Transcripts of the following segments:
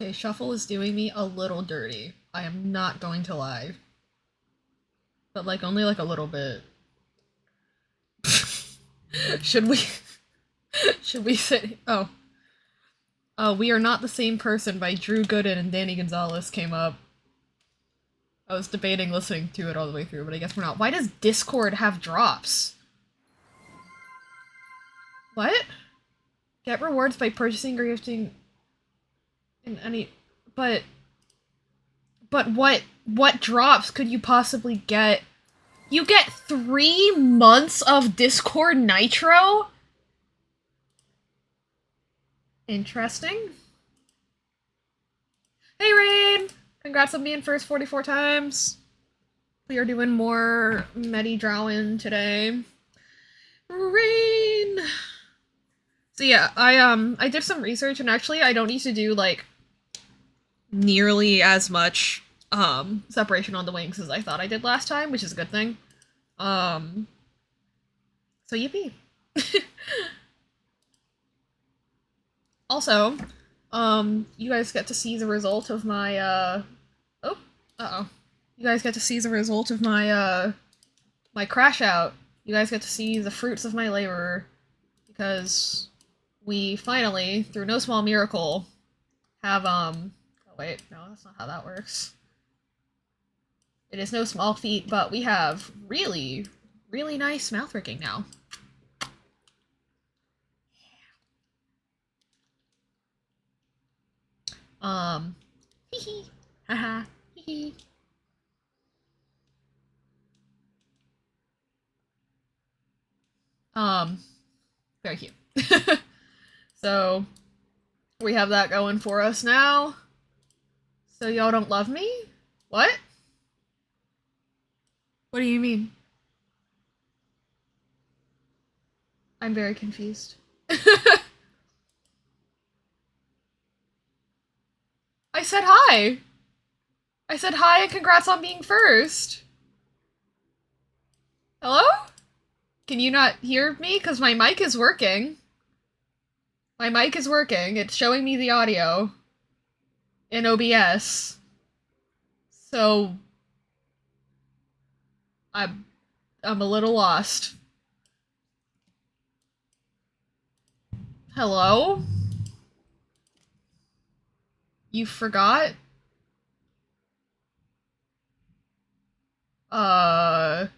Okay, Shuffle is doing me a little dirty. I am not going to lie. But like only like a little bit. should we should we sit We Are Not the Same Person by Drew Gooden and Danny Gonzalez came up. I was debating listening to it all the way through, but I guess we're not. Why does Discord have drops? What? Get rewards by purchasing or gifting in any but what drops could you possibly get? You get 3 months of Discord Nitro? Interesting. Hey Rain! Congrats on being first 44 times. We are doing more Medi Drowen today. Rain! So yeah, I did some research and actually I don't need to do like nearly as much separation on the wings as I thought I did last time, which is a good thing. Um so yippee. Also, you guys get to see the result of my you guys get to see the result of my crash out. You guys get to see the fruits of my labor because we finally, through no small miracle, have oh wait, no, that's not how that works. It is no small feat, but we have really, really nice mouth rigging now. Hee hee, haha, hee hee. Very cute. So, we have that going for us now. So y'all don't love me? What? What do you mean? I'm very confused. I said hi! I said hi and congrats on being first! Hello? Can you not hear me? Because my mic is working. My mic is working. It's showing me the audio in OBS. So I'm a little lost. Hello? You forgot? I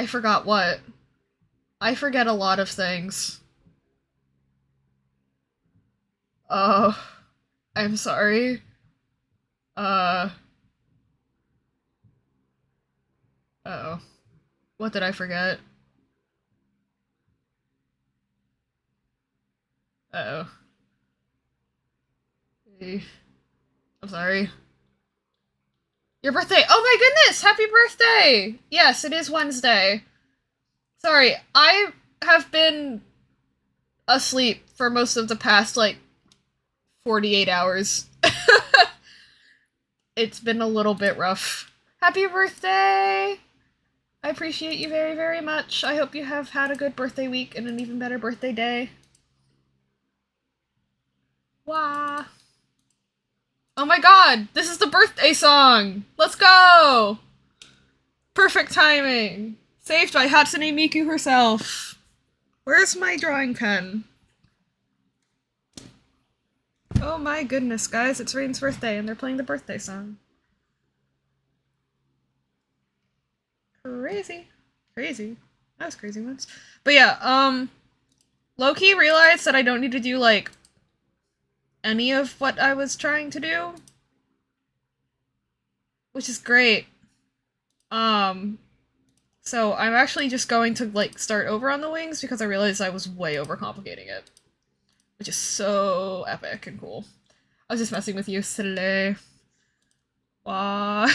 forgot what? I forget a lot of things. Uh, I'm sorry. Uh, uh-oh. What did I forget? Uh-oh. I'm sorry. Your birthday! Oh my goodness! Happy birthday! Yes, it is Wednesday. Sorry, I have been asleep for most of the past, like, 48 hours. It's been a little bit rough. Happy birthday! I appreciate you very, very much. I hope you have had a good birthday week and an even better birthday day. Wah! Oh my god! This is the birthday song! Let's go! Perfect timing! Saved by Hatsune Miku herself. Where's my drawing pen? Oh my goodness, guys, it's Rain's birthday and they're playing the birthday song. Crazy. Crazy. That was crazy once. But yeah, low-key realized that I don't need to do, like, any of what I was trying to do. Which is great. Um, so I'm actually just going to, like, start over on the wings because I realized I was way overcomplicating it. Which is so epic and cool. I was just messing with you, silly. Wah.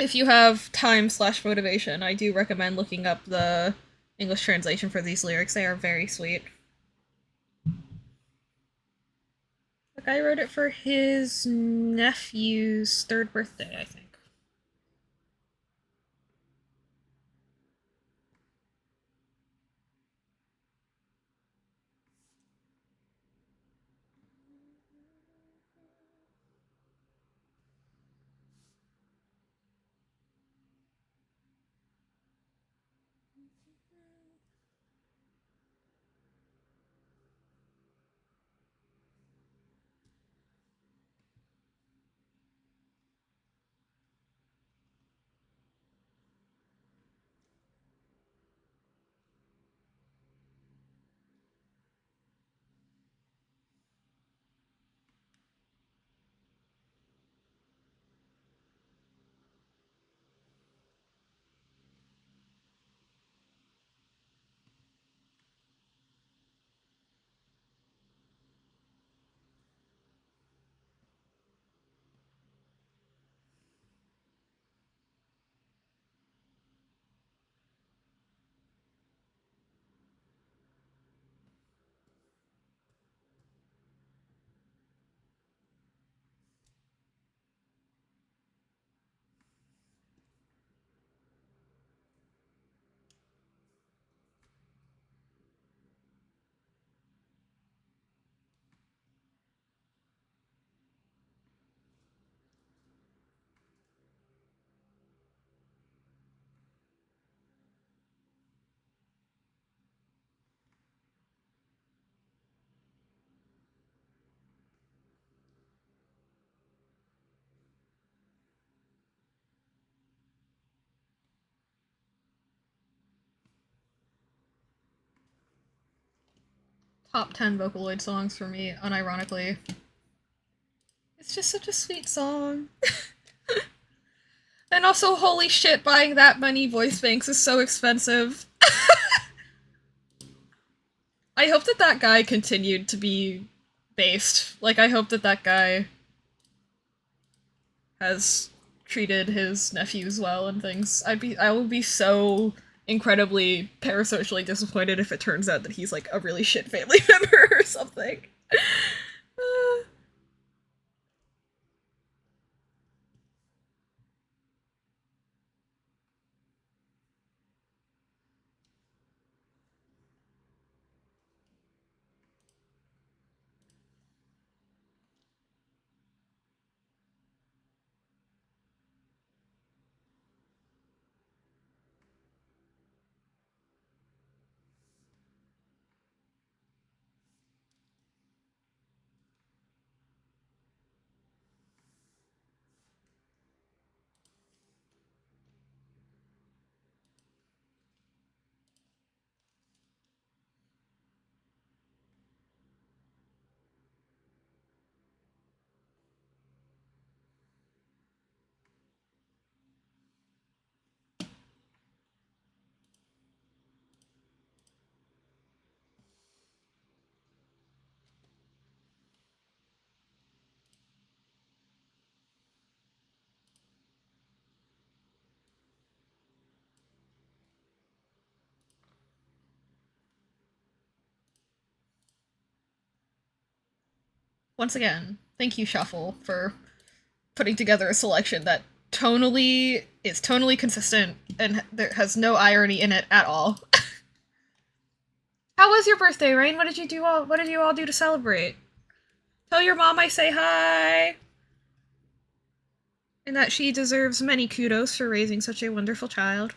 If you have time/motivation, I do recommend looking up the English translation for these lyrics. They are very sweet. The guy wrote it for his nephew's third birthday, I think. Top 10 Vocaloid songs for me, unironically. It's just such a sweet song. And also, holy shit, buying that many voice banks is so expensive. I hope that that guy continued to be based. Like, I hope that that guy has treated his nephews well and things. I would be so incredibly parasocially disappointed if it turns out that he's like a really shit family member or something. Once again, thank you, Shuffle, for putting together a selection that tonally is tonally consistent and there has no irony in it at all. How was your birthday, Rain? What did you do all what did you all do to celebrate? Tell your mom I say hi. And that she deserves many kudos for raising such a wonderful child.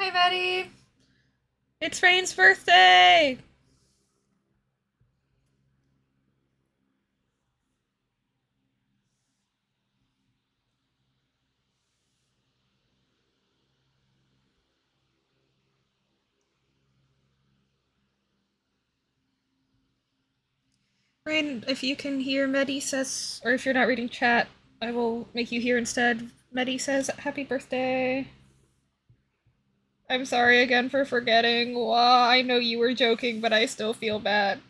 Hi, Maddie! It's Rain's birthday! Rain, if you can hear Medi says, or if you're not reading chat, I will make you hear instead. Medi says, Happy birthday. I'm sorry again for forgetting. Wow, I know you were joking, but I still feel bad.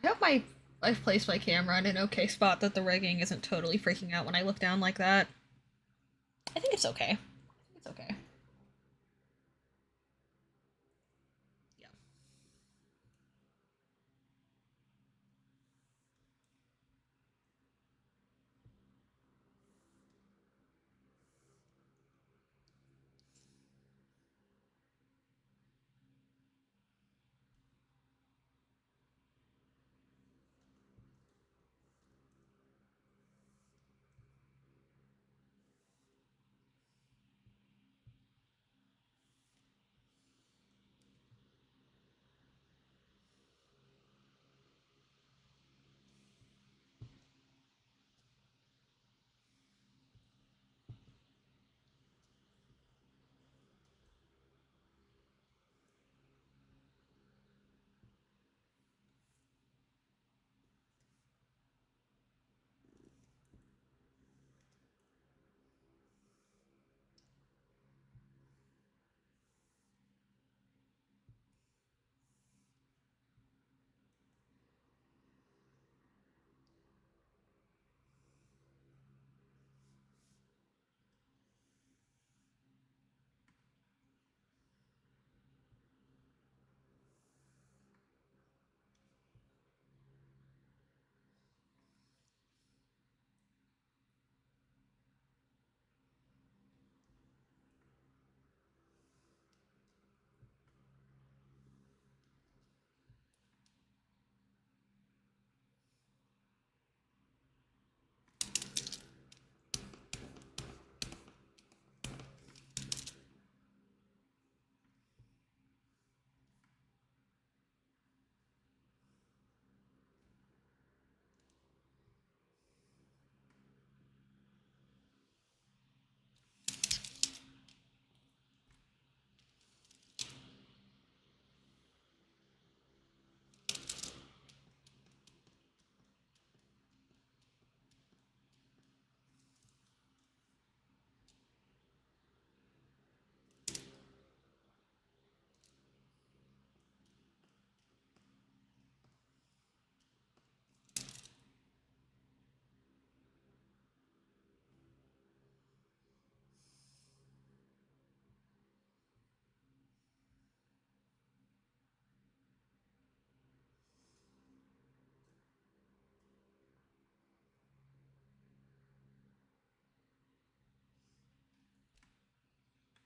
I hope I've placed my camera in an okay spot that the rigging isn't totally freaking out when I look down like that. I think it's okay. It's okay. Yeah.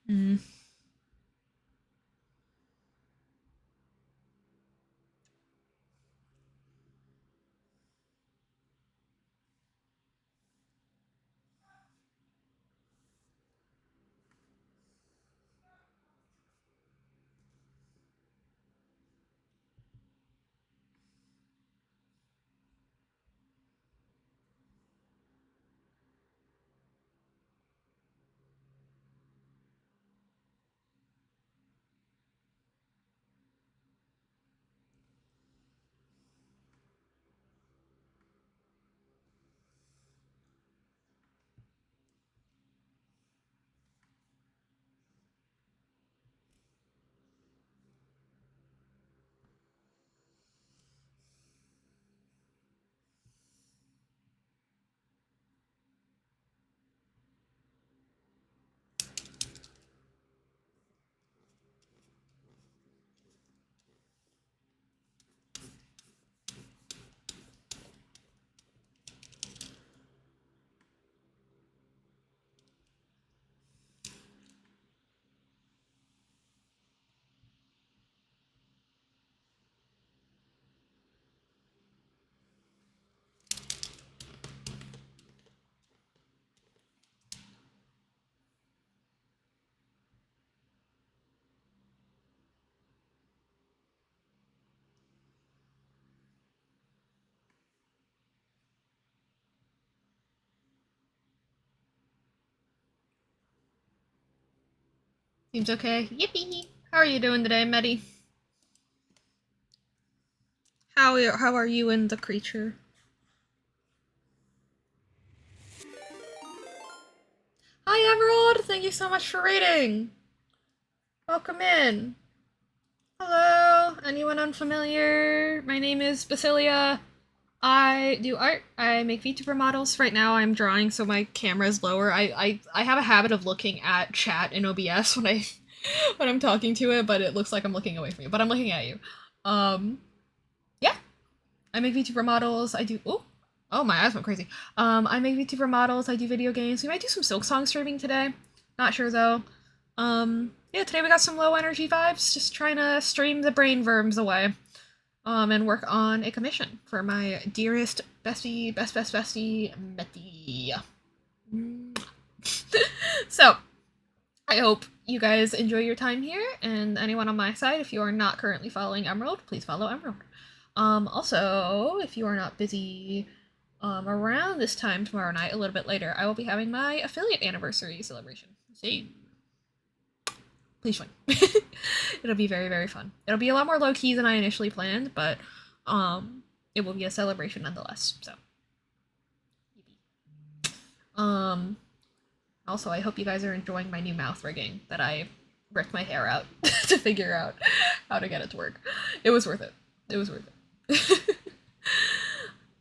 Mm. Seems okay. Yippee! How are you doing today, Medi? How are you and the creature? Hi, Emerald! Thank you so much for reading! Welcome in! Hello! Anyone unfamiliar? My name is Basilia. I do art. I make VTuber models. Right now I'm drawing, so my camera is lower. I have a habit of looking at chat in OBS when I when I'm talking to it, but it looks like I'm looking away from you. But I'm looking at you. Yeah. I make VTuber models. I do oh my eyes went crazy. I make VTuber models. I do video games. We might do some Silksong streaming today. Not sure though. Yeah, today we got some low energy vibes. Just trying to stream the brain verms away. And work on a commission for my dearest bestie, best bestie, Metty. So, I hope you guys enjoy your time here, and anyone on my side, if you are not currently following Emerald, please follow Emerald. Also, if you are not busy around this time tomorrow night, a little bit later, I will be having my affiliate anniversary celebration. See, please join. It'll be very, very fun. It'll be a lot more low key than I initially planned, but it will be a celebration nonetheless. So, also, I hope you guys are enjoying my new mouth rigging that I ripped my hair out to figure out how to get it to work. It was worth it. It was worth it.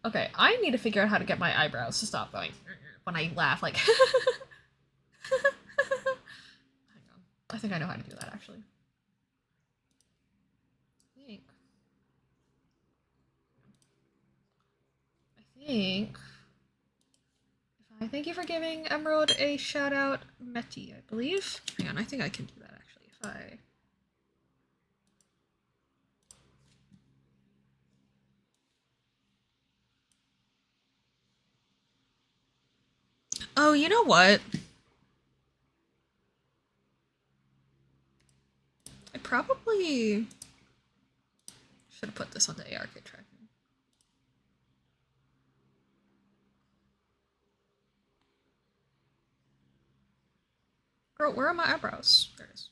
Okay, I need to figure out how to get my eyebrows to stop going when I laugh. Like, hang on. I think I know how to do that actually. I think. Thank you for giving Emerald a shout out, Meti, I believe. Hang on, I think I can do that actually if I. Oh, you know what? I probably should have put this on the ARKit tracking. Girl, where are my eyebrows? There it is.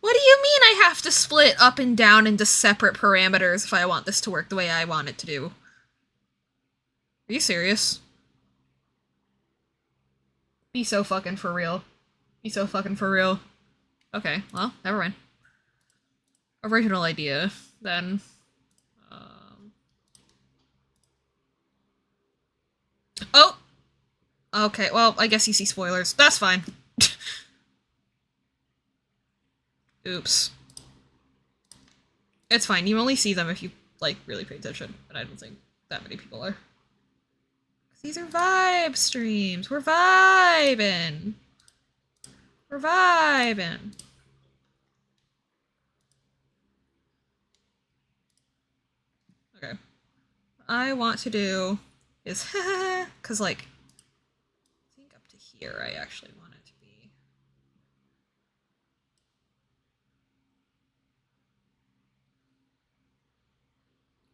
What do you mean I have to split up and down into separate parameters if I want this to work the way I want it to do? Are you serious? Be so fucking for real. Be so fucking for real. Okay, well, never mind. Original idea, then. Oh! Okay, well, I guess you see spoilers. That's fine. Oops. It's fine. You only see them if you, like, really pay attention. And I don't think that many people are. These are vibe streams. We're vibing. We're vibing. Okay. What I want to do is, because, like, I think up to here I actually want it to be.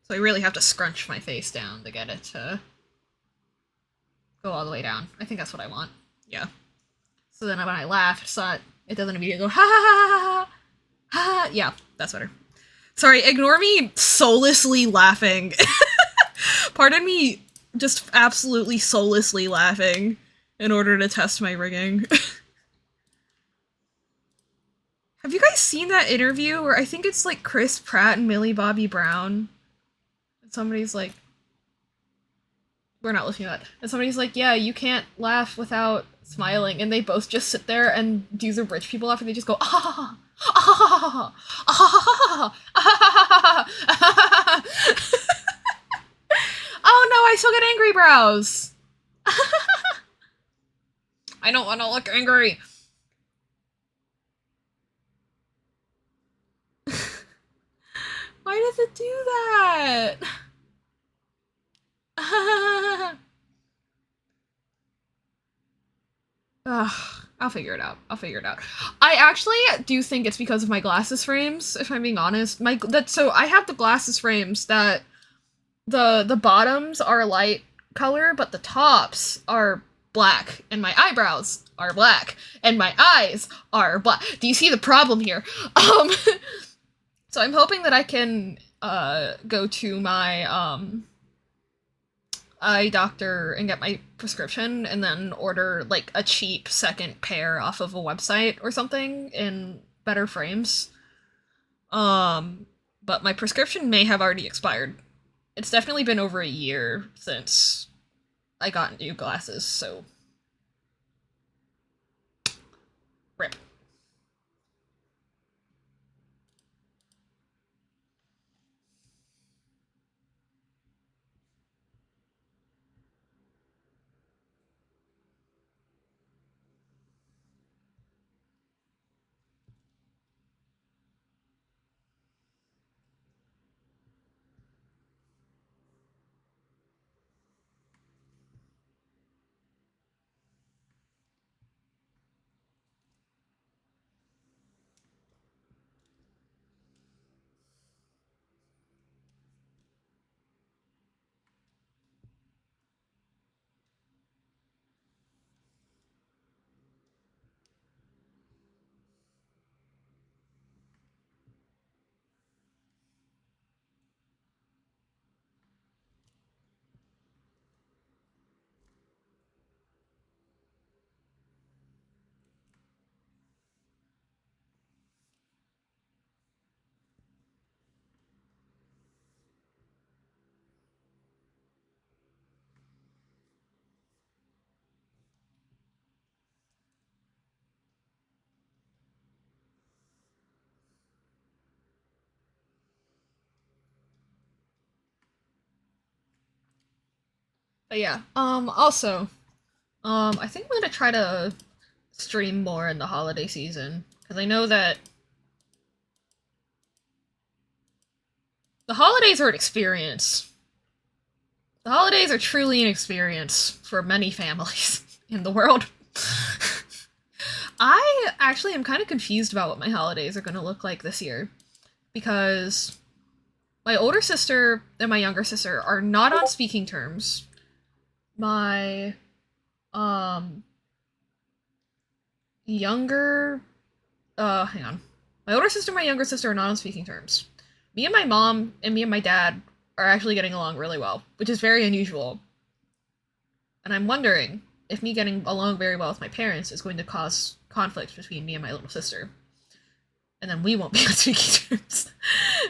So I really have to scrunch my face down to get it to go all the way down. I think that's what I want. Yeah. So then when I laugh, it doesn't immediately go ha ha ha ha ha. Yeah, that's better. Sorry, ignore me soullessly laughing. Pardon me just absolutely soullessly laughing in order to test my rigging. Have you guys seen that interview where I think it's like Chris Pratt and Millie Bobby Brown? And somebody's like, we're not looking at that. And somebody's like, yeah, you can't laugh without smiling. And they both just sit there and do the rich people laugh and they just go, ah, ah, ah, ah, ah. Oh no, I still get angry brows. I don't want to look angry. Why does it do that? Ugh, I'll figure it out. I'll figure it out. I actually do think it's because of my glasses frames, if I'm being honest. So I have the glasses frames that the bottoms are light color, but the tops are black, and my eyebrows are black, and my eyes are black. Do you see the problem here? So I'm hoping that I can go to my eye doctor and get my prescription and then order like a cheap second pair off of a website or something in better frames. But my prescription may have already expired. It's definitely been over a year since I got new glasses, so rip. But yeah, also, I think I'm gonna try to stream more in the holiday season, because I know that the holidays are an experience. The holidays are truly an experience for many families in the world. I actually am kind of confused about what my holidays are going to look like this year, because my older sister and my younger sister are not on speaking terms. My younger hang on. My older sister and my younger sister are not on speaking terms. Me and my mom and me and my dad are actually getting along really well, which is very unusual. And I'm wondering if me getting along very well with my parents is going to cause conflict between me and my little sister. And then we won't be on speaking terms.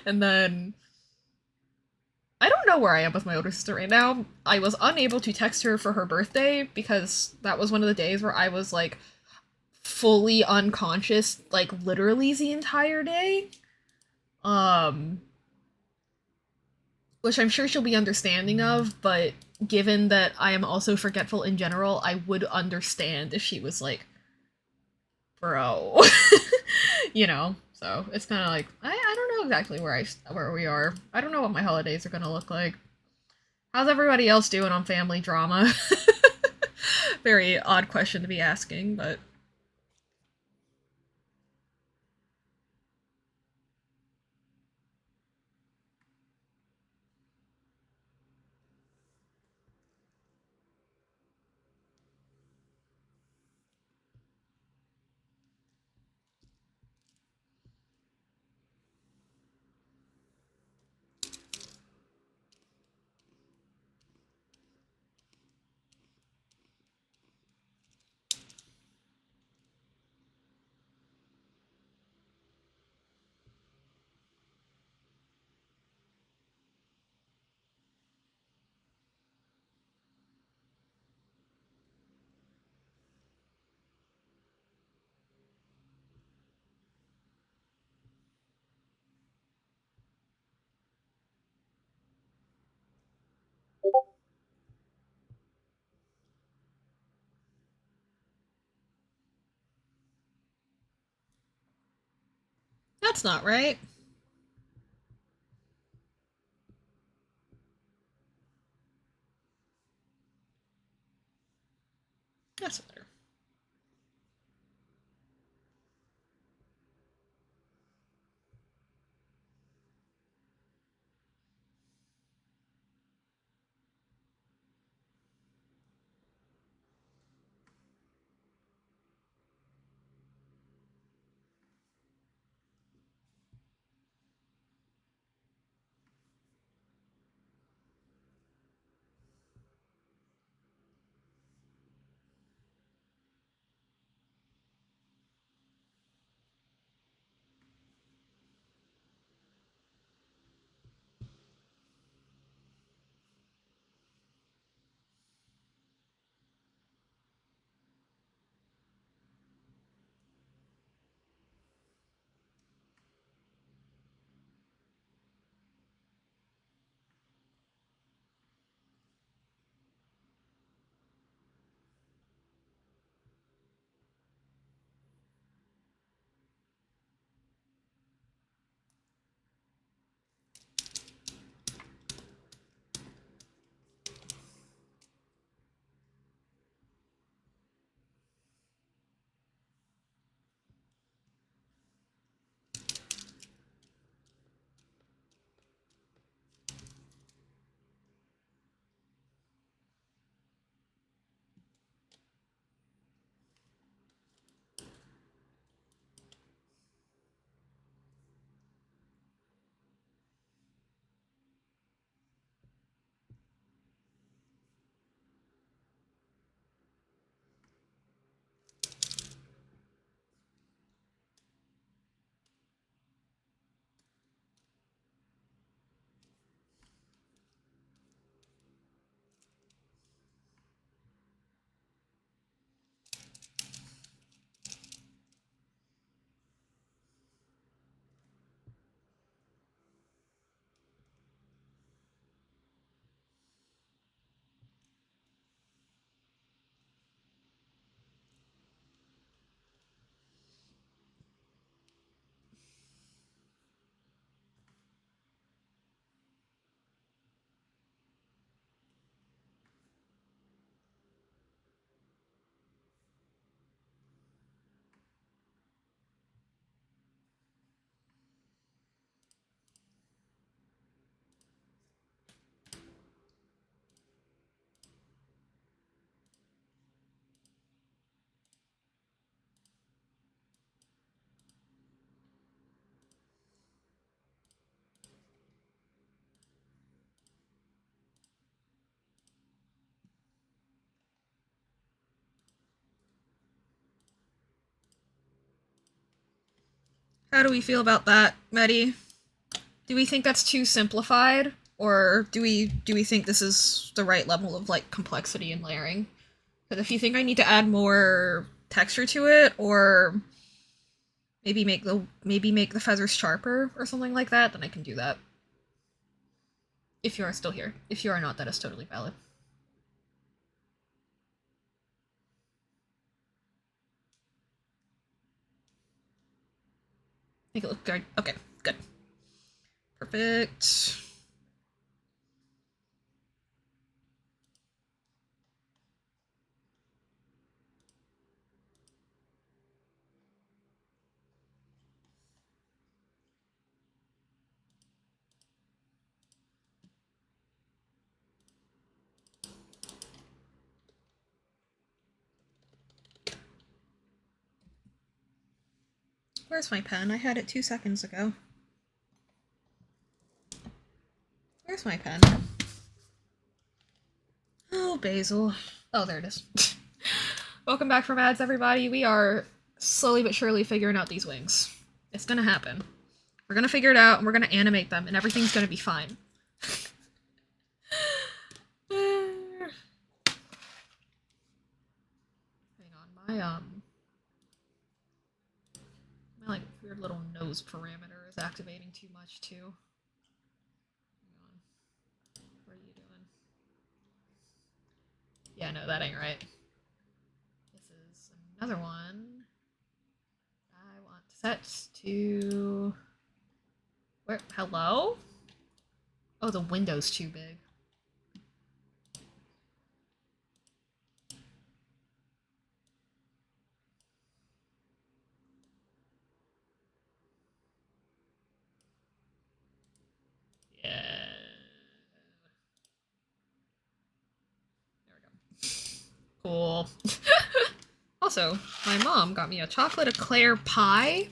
And then I don't know where I am with my older sister right now. I was unable to text her for her birthday because that was one of the days where I was like fully unconscious, like literally the entire day. Um, which I'm sure she'll be understanding of, but given that I am also forgetful in general, I would understand if she was like, bro. You know? So it's kind of like, I don't know exactly where we are. I don't know what my holidays are gonna look like. How's everybody else doing on family drama? Very odd question to be asking, but that's not right. That's better. How do we feel about that, Medi? Do we think that's too simplified, or do we think this is the right level of like complexity and layering? Because if you think I need to add more texture to it, or maybe make the feathers sharper or something like that, then I can do that. If you are still here. If you are not, that is totally valid. Make it look good. Okay, good. Perfect. Where's my pen? I had it 2 seconds ago. Where's my pen? Oh, Basil. Oh, there it is. Welcome back from ads, everybody. We are slowly but surely figuring out these wings. It's gonna happen. We're gonna figure it out, and we're gonna animate them, and everything's gonna be fine. Hang on, my like weird little nose parameter is activating too much too. Hang on. What are you doing? Yeah, no, that ain't right. This is another one. I want set to... Where? Hello? Oh, the window's too big. Yeah. There we go. Cool. Also, my mom got me a chocolate eclair pie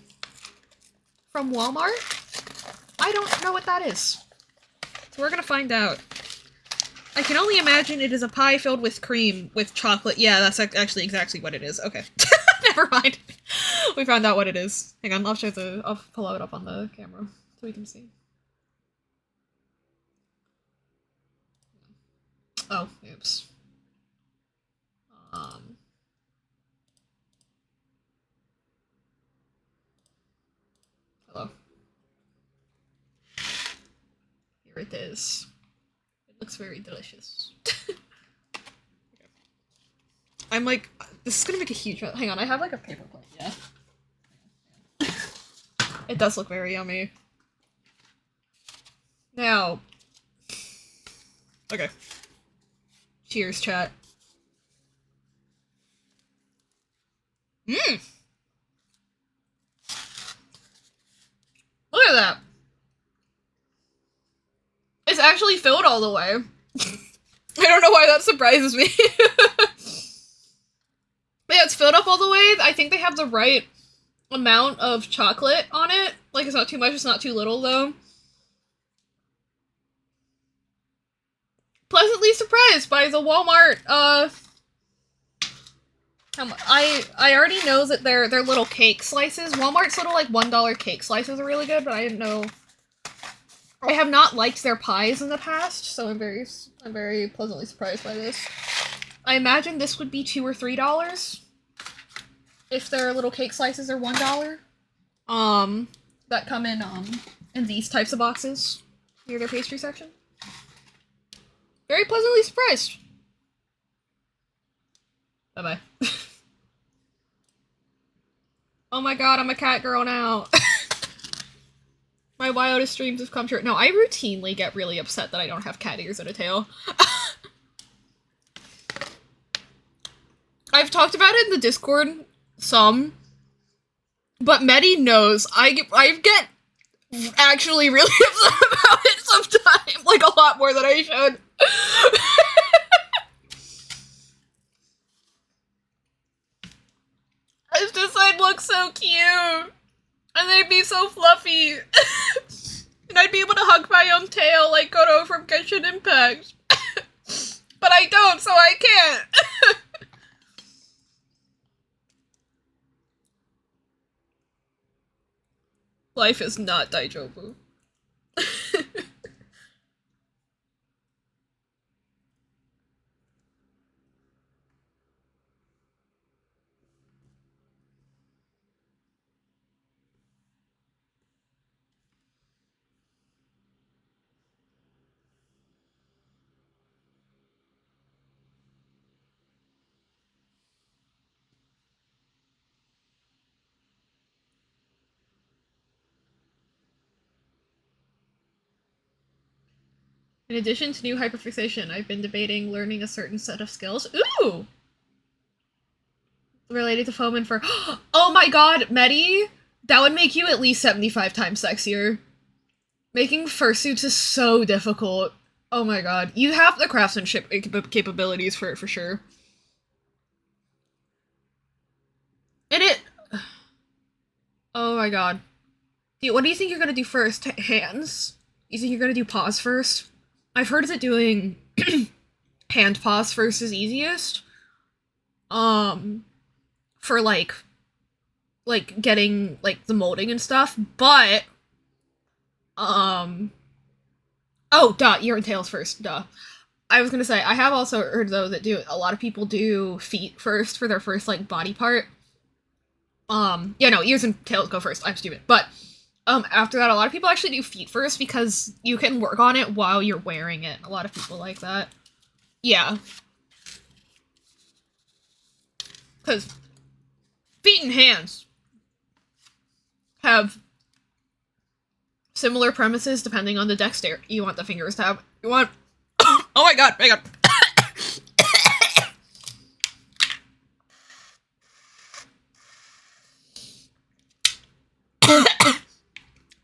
from Walmart. I don't know what that is. So we're gonna find out. I can only imagine it is a pie filled with cream with chocolate. Yeah, that's actually exactly what it is. Okay. Never mind. We found out what it is. Hang on, I'll pull it up on the camera so we can see. Oh, oops. Hello. Here it is. It looks very delicious. Okay. I'm like, this is gonna make a huge... Hang on, I have like a paper plate, yeah. It does look very yummy. Now... Okay. Cheers, chat. Mmm! Look at that! It's actually filled all the way. I don't know why that surprises me. But yeah, it's filled up all the way. I think they have the right amount of chocolate on it. Like, it's not too much, it's not too little, though. Pleasantly surprised by the Walmart, I already know that they're little cake slices. Walmart's little, like, $1 cake slices are really good, but I didn't know... I have not liked their pies in the past, so I'm very pleasantly surprised by this. I imagine this would be $2 or $3 if their little cake slices are $1. That come in these types of boxes near their pastry section. Very pleasantly surprised. Bye-bye. Oh my god, I'm a cat girl now. My wildest dreams have come true. No, I routinely get really upset that I don't have cat ears and a tail. I've talked about it in the Discord some, but Medi knows I get actually really upset about it sometimes, like a lot more than I should. It's just I'd look so cute, and they'd be so fluffy, and I'd be able to hug my own tail like Kodo from Genshin Impact. But I don't, so I can't. Life is not Daijobu. In addition to new hyperfixation, I've been debating learning a certain set of skills. Ooh! Related to Fomin for. Oh my god, Medi! That would make you at least 75 times sexier. Making fursuits is so difficult. Oh my god. You have the craftsmanship capabilities for it for sure. And it. Oh my god. What do you think you're gonna do first? Hands? You think you're gonna do paws first? I've heard that doing hand paws first is easiest. For like getting like the molding and stuff, but oh duh, ear and tails first, duh. I was gonna say, I have also heard though that a lot of people do feet first for their first like body part. Yeah, no, ears and tails go first. I'm stupid. But after that, a lot of people actually do feet first because you can work on it while you're wearing it. A lot of people like that. Yeah. Because feet and hands have similar premises depending on the dexterity you want the fingers to have. You want... Oh my god, hang on.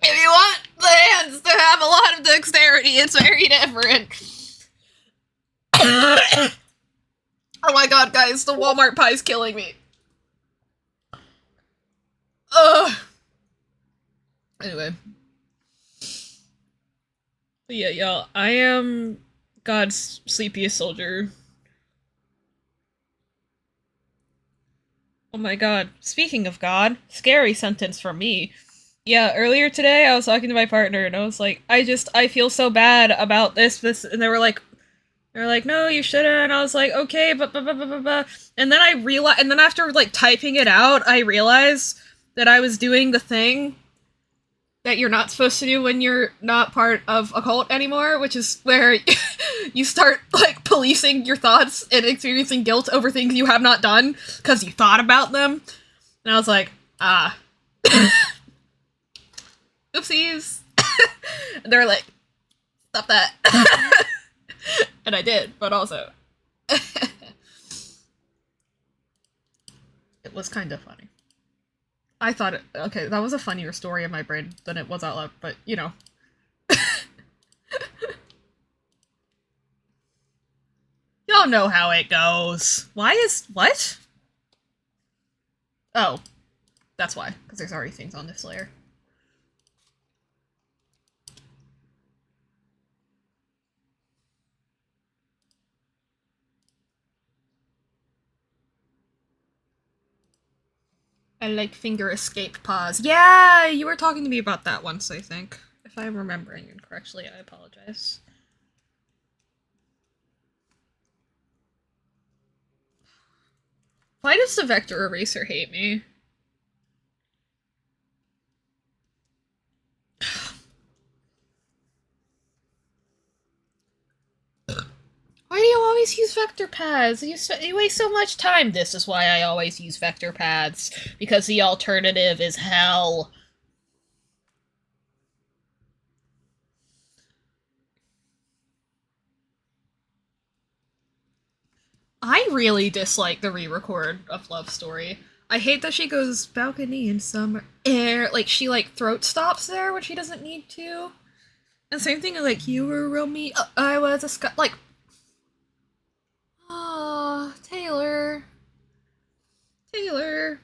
If you want the hands to have a lot of dexterity, it's very different. Oh my god, guys, the Walmart pie's killing me. Ugh. Anyway. But yeah, y'all, I am God's sleepiest soldier. Oh my god. Speaking of God, scary sentence from me. Yeah, earlier today I was talking to my partner and I was like, I feel so bad about this, and they were like, no, you shouldn't. And I was like, okay, but. And then I realized, and then after like typing it out, I realized that I was doing the thing that you're not supposed to do when you're not part of a cult anymore, which is where you start like policing your thoughts and experiencing guilt over things you have not done because you thought about them. And I was like, oopsies. And they're like, stop that. And I did, but also it was kind of funny. I thought okay, that was a funnier story in my brain than it was out loud, but you know. Y'all know how it goes. What? Oh, that's why, because there's already things on this layer. I like finger escape pause. Yeah, you were talking to me about that once, I think. If I'm remembering incorrectly, I apologize. Why does the vector eraser hate me? Why do you always use vector paths? You waste so much time. This is why I always use vector paths. Because the alternative is hell. I really dislike the re-record of Love Story. I hate that she goes balcony in summer air. Like, she, like, throat stops there when she doesn't need to. And same thing, like, you were real me. I was a sky. Like, oh, Taylor. Taylor.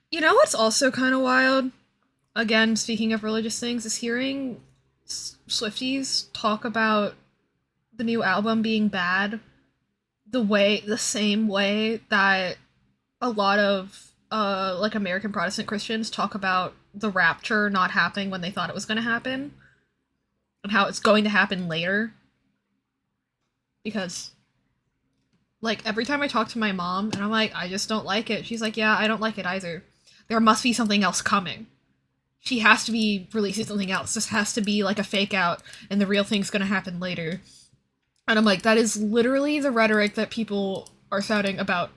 You know what's also kind of wild? Again, speaking of religious things, is hearing Swifties talk about the new album being bad the same way that a lot of like American Protestant Christians talk about the rapture not happening when they thought it was going to happen and how it's going to happen later. Because like every time I talk to my mom and I'm like, I just don't like it, she's like, yeah, I don't like it either. There must be something else coming. She has to be releasing something else. This has to be like a fake out and the real thing's going to happen later. And I'm like, that is literally the rhetoric that people are shouting about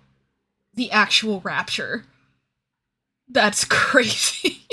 the actual rapture. That's crazy.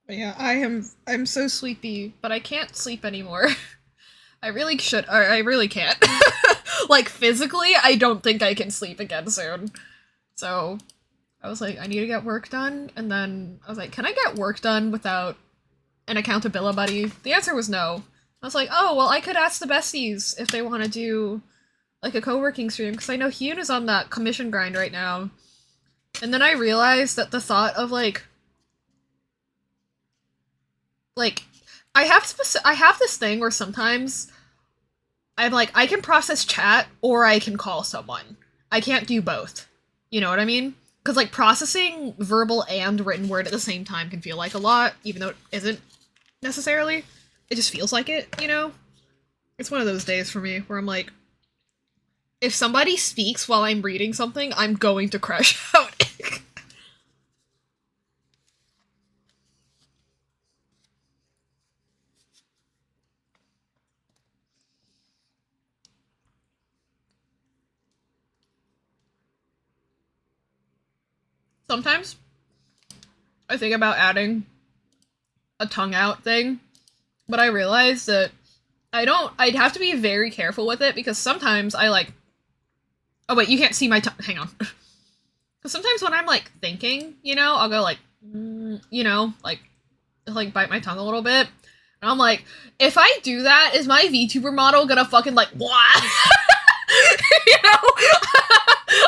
But yeah, I'm so sleepy, but I can't sleep anymore. I really should. I really can't. Like physically, I don't think I can sleep again soon. So I was like, I need to get work done, and then I was like, can I get work done without an accountability buddy? The answer was no. I was like, oh well, I could ask the besties if they want to do like a co-working stream because I know Hyun is on that commission grind right now. And then I realized that the thought of like I have this thing where sometimes I'm like I can process chat or I can call someone. I can't do both. You know what I mean? Because like processing verbal and written word at the same time can feel like a lot, even though it isn't necessarily. It just feels like it, you know? It's one of those days for me where I'm like, if somebody speaks while I'm reading something, I'm going to crash out. Sometimes I think about adding a tongue out thing, but I realize that I'd have to be very careful with it because sometimes I like. Oh, wait, you can't see my tongue. Hang on. Because sometimes when I'm like thinking, you know, I'll go like, you know, like bite my tongue a little bit. And I'm like, if I do that, is my VTuber model gonna fucking like, what? You know?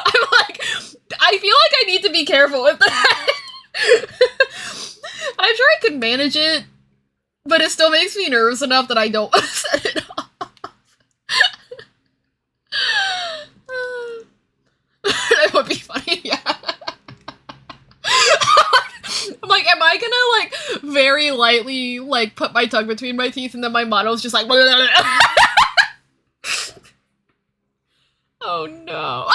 I'm like, I feel like I need to be careful with that. I'm sure I can manage it, but it still makes me nervous enough that I don't want to set it off. That would be funny, yeah. I'm like, am I gonna like very lightly like put my tongue between my teeth and then my model's just like oh no.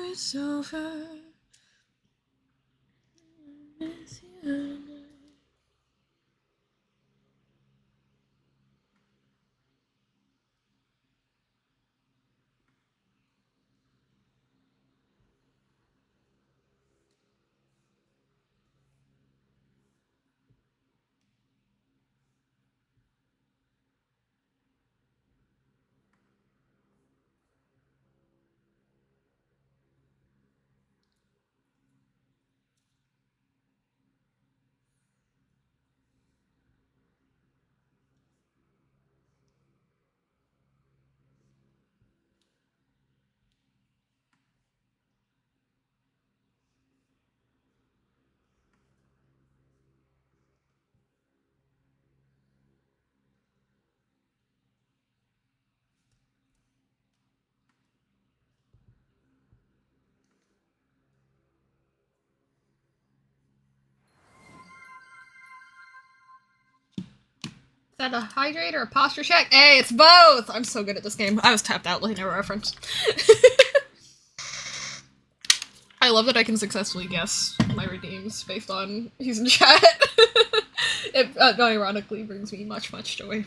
It's over. Is that a hydrate or a posture check? Hey, it's both! I'm so good at this game. I was tapped out looking at a reference. I love that I can successfully guess my redeems based on who's in chat. It ironically brings me much, much joy.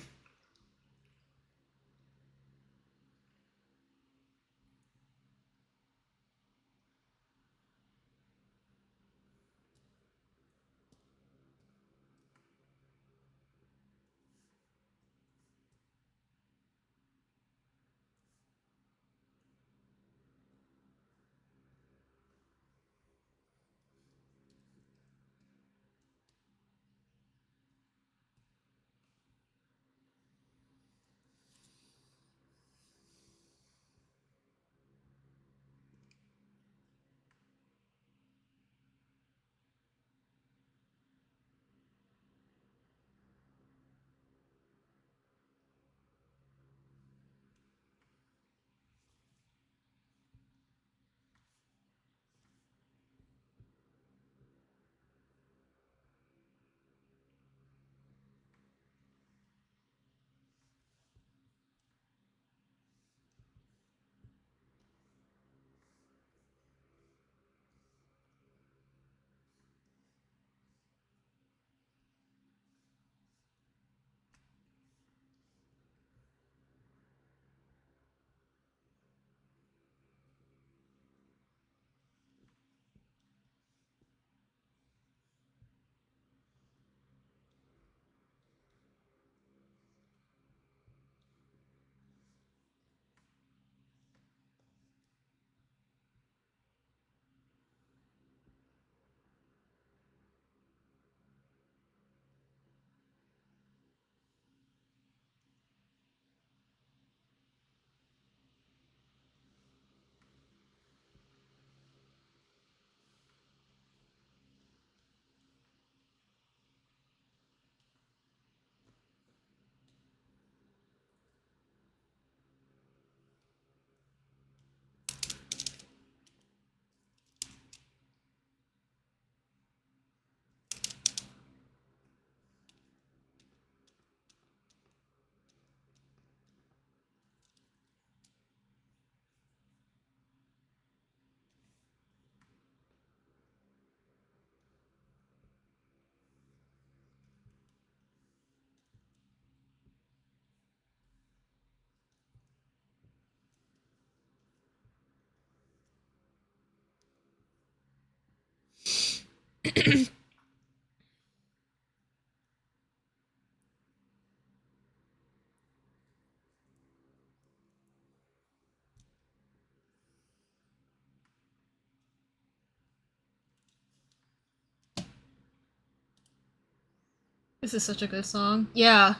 This is such a good song. Yeah.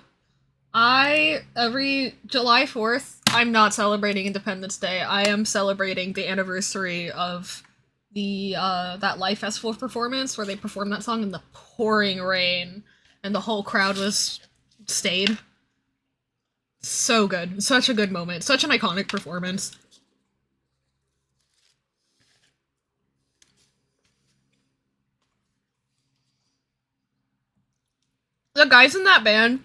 Every July 4th, I'm not celebrating Independence Day. I am celebrating the anniversary of that Life Festival performance where they performed that song in the pouring rain and the whole crowd was stayed. So good. Such a good moment. Such an iconic performance. The guys in that band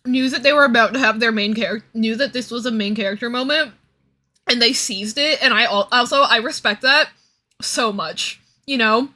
knew that they were about to have their main character, knew that this was a main character moment, and they seized it, and I respect that so much, you know?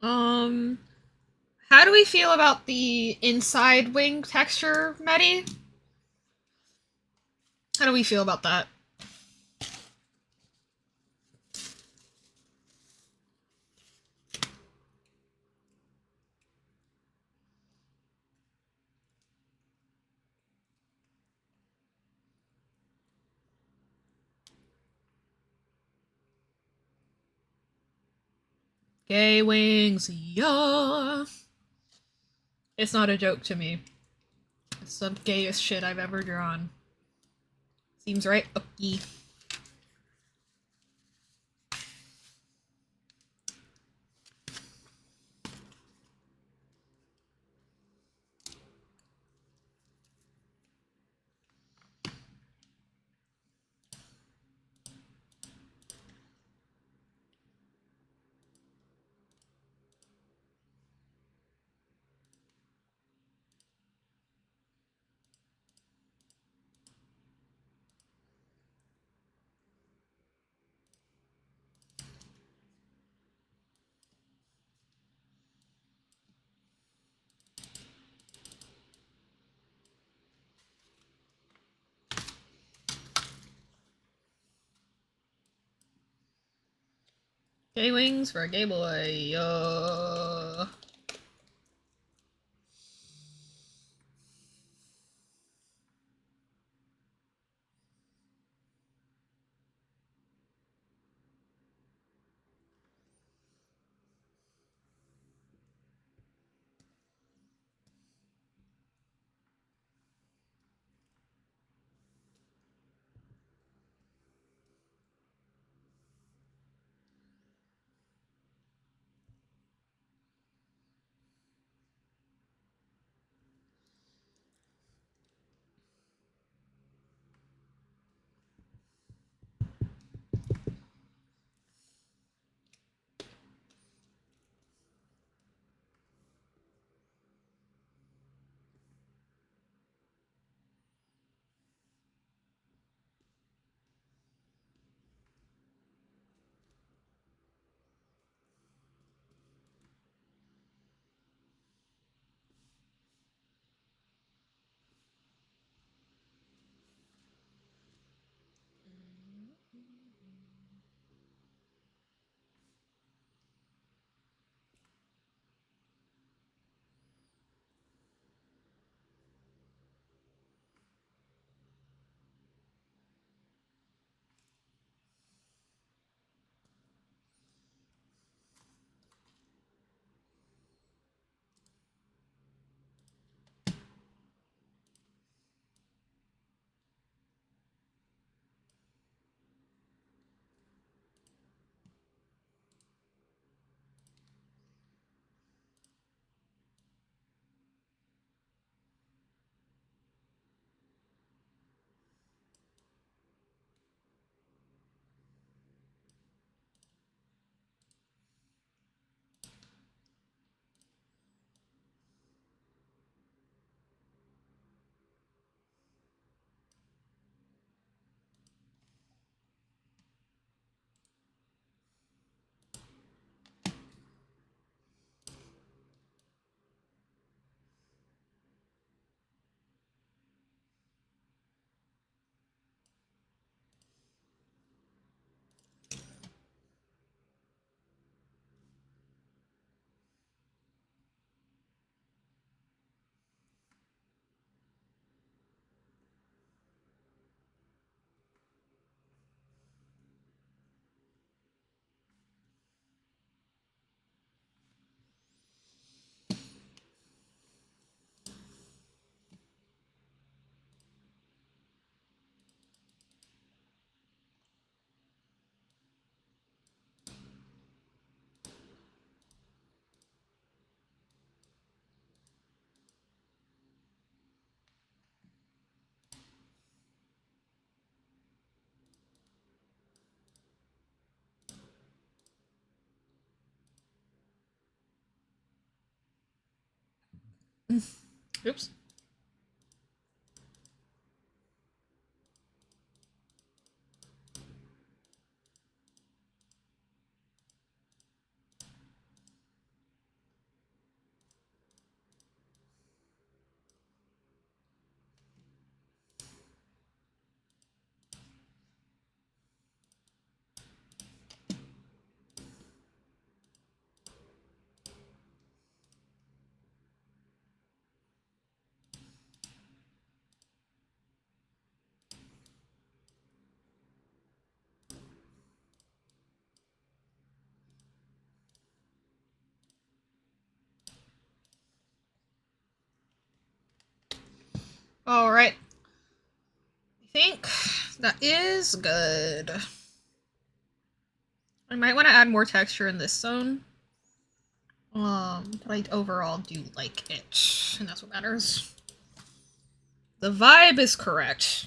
Um, how do we feel about the inside wing texture, Medi? How do we feel about that? Gay wings, yeah. It's not a joke to me. It's the gayest shit I've ever drawn. Seems right uppy. Gay wings for a gay boy. Oops. Alright. I think that is good. I might want to add more texture in this zone. But I overall do like it, and that's what matters. The vibe is correct.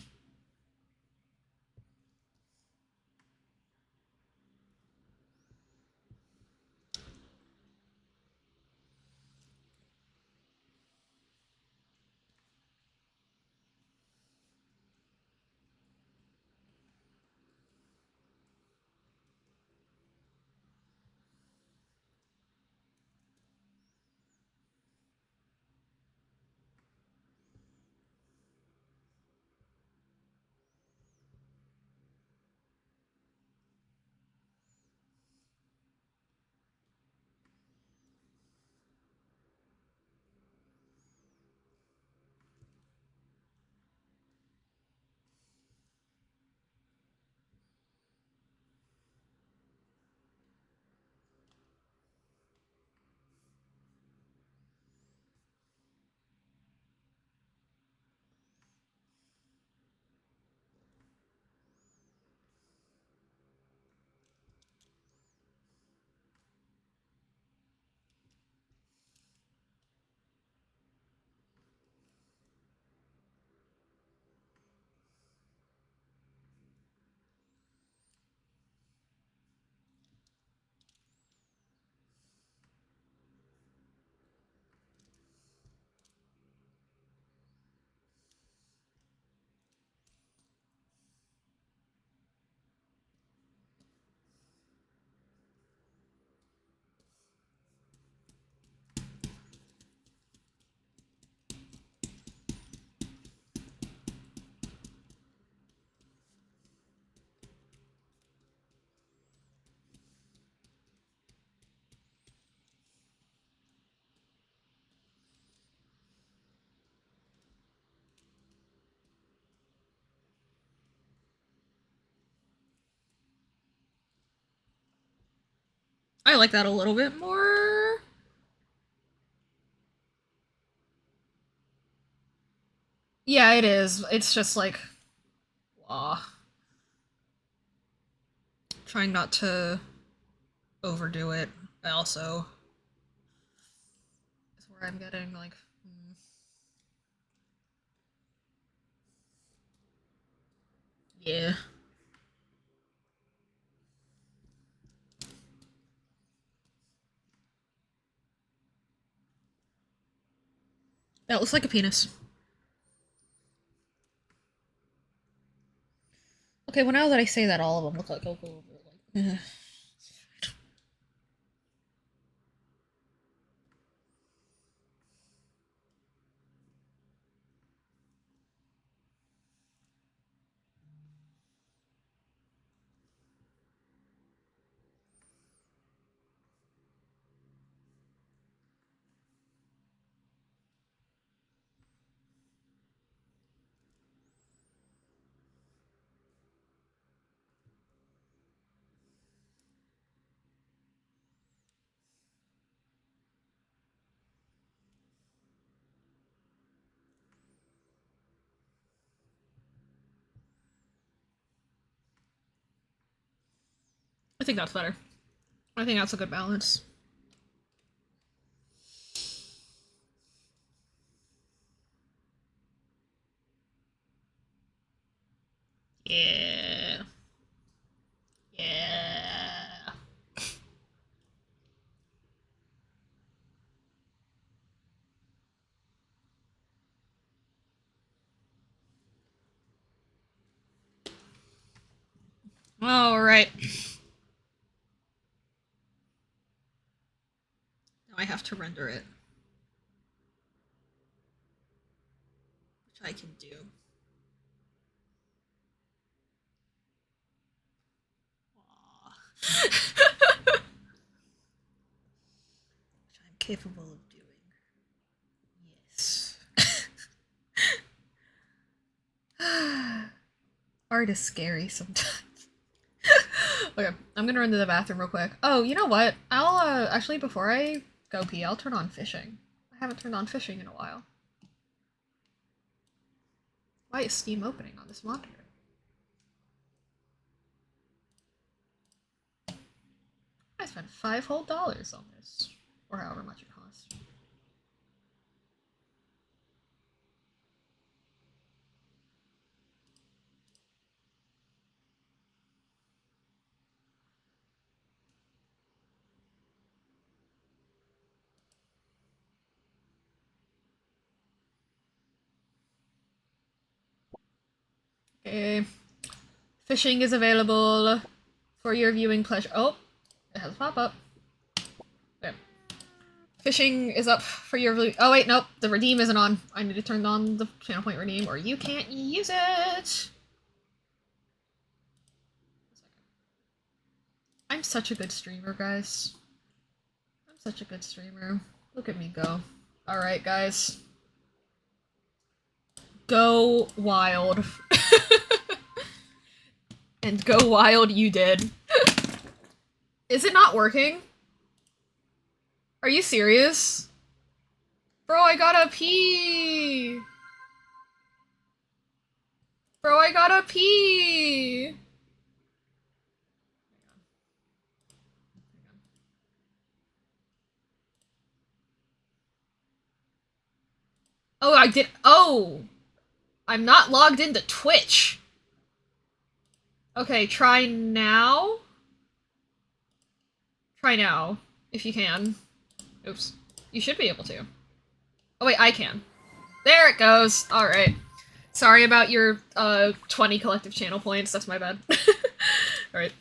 I like that a little bit more. Yeah, it is. It's just like, blah. Trying not to overdo it. I also is where I'm getting like, yeah. That looks like a penis. Okay, well now that I say that, all of them look like like. I think that's better. I think that's a good balance. Yeah. Yeah. Alright. Now I have to render it. Which I can do. Which I'm capable of doing. Yes. Art is scary sometimes. Okay, I'm gonna run to the bathroom real quick. Oh, you know what? I'll, actually, before I go pee, I'll turn on fishing. I haven't turned on fishing in a while. Why is Steam opening on this monitor? I spent $5 whole on this. Or however much it cost. Okay. Fishing is available for your viewing pleasure. Oh, it has a pop-up. Okay. Fishing is up for your view. Oh wait, nope, the redeem isn't on. I need to turn on the channel point redeem or you can't use it! I'm such a good streamer, guys. I'm such a good streamer. Look at me go. Alright, guys. Go wild. And go wild you did. Is it not working? Are you serious? Bro, I gotta pee! Bro, I gotta pee! Oh, I did- oh! I'm not logged into Twitch! Okay, try now? Try now, if you can. Oops. You should be able to. Oh wait, I can. There it goes! Alright. Sorry about your, 20 collective channel points, that's my bad. Alright.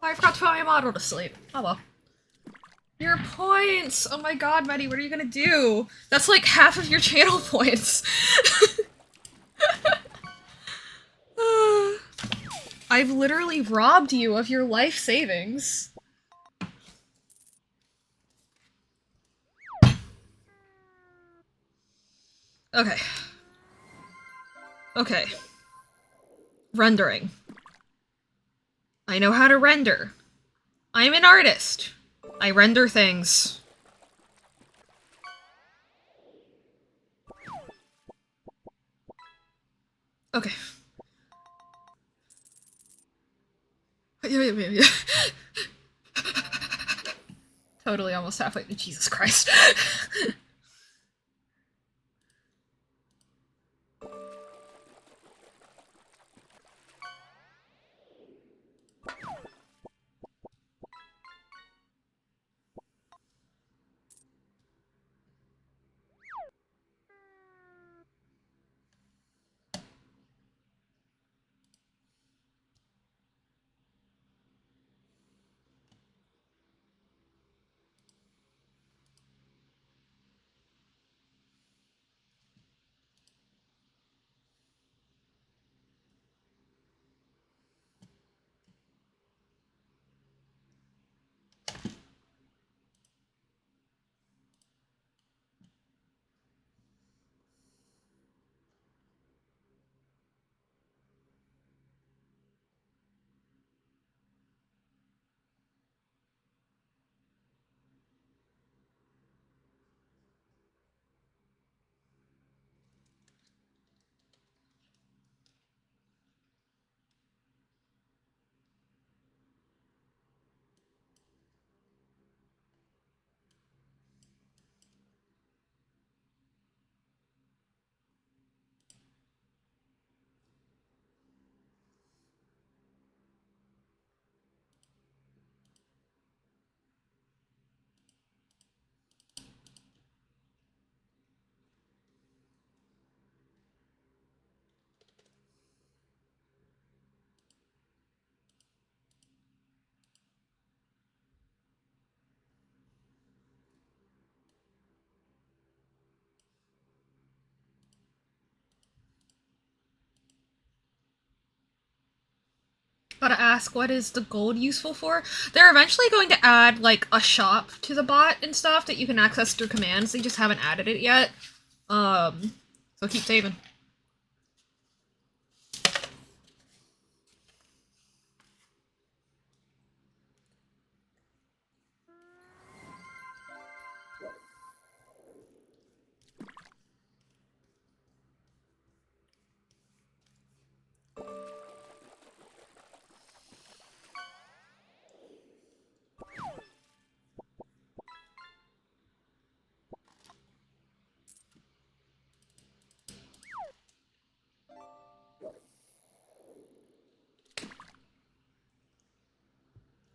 I forgot to put my model to sleep. Oh well. Your points! Oh my god, Maddie, what are you gonna do? That's like half of your channel points. I've literally robbed you of your life savings. Okay. Okay. Rendering. I know how to render. I'm an artist. I render things. Okay. Totally almost halfway. Jesus Christ. Gotta ask, what is the gold useful for? They're eventually going to add, like, a shop to the bot and stuff that you can access through commands. They just haven't added it yet. So keep saving.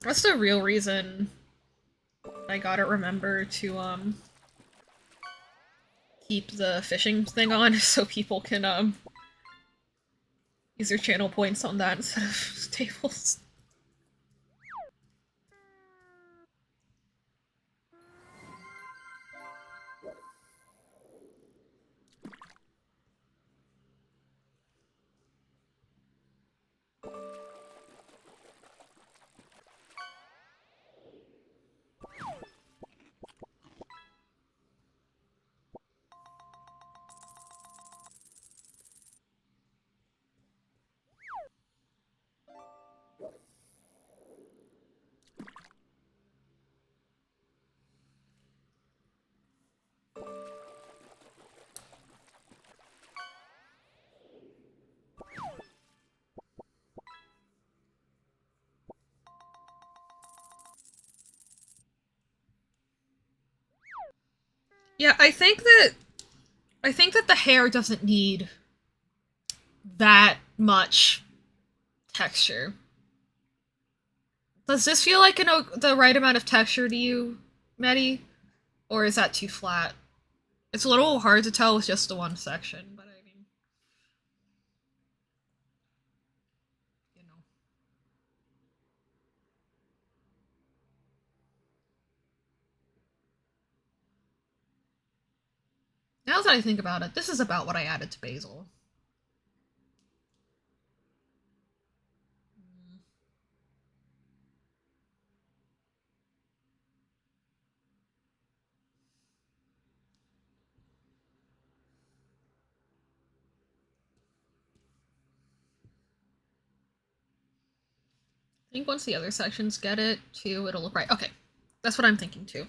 That's the real reason I gotta remember to, keep the fishing thing on so people can, use their channel points on that instead of tables. Yeah, I think that the hair doesn't need that much texture. Does this feel like the right amount of texture to you, Maddie? Or is that too flat? It's a little hard to tell with just the one section, but I mean, you know. Now that I think about it, this is about what I added to Basil. I think once the other sections get it, too, it'll look right. Okay, that's what I'm thinking, too.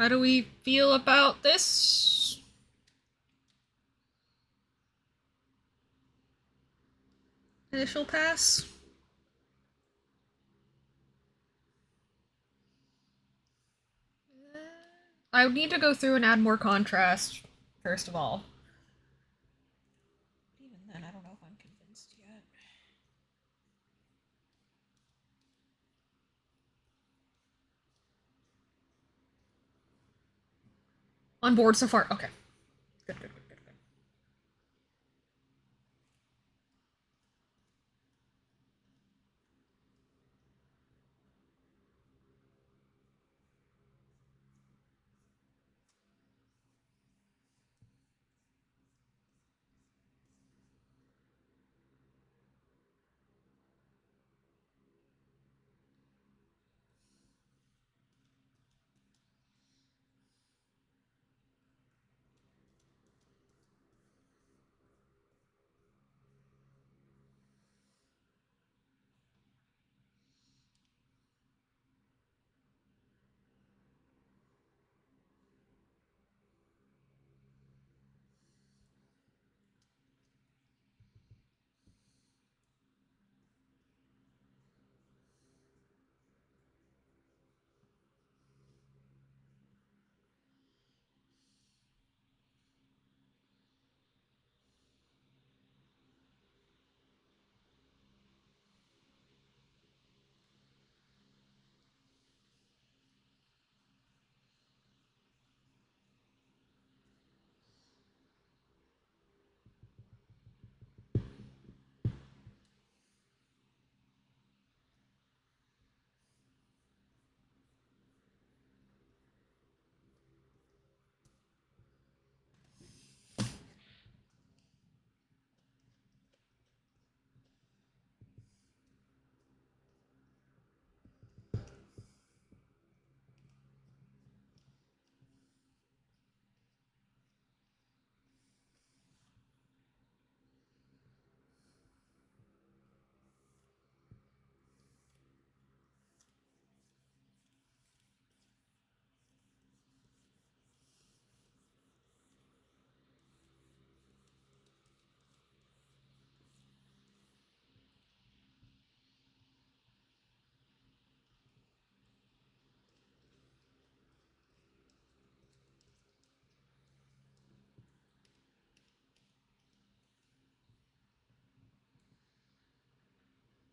How do we feel about this? Initial pass? I would need to go through and add more contrast, first of all. Even then, I don't know if I'm convinced yet. On board so far. Okay. Good, good, good, good, good.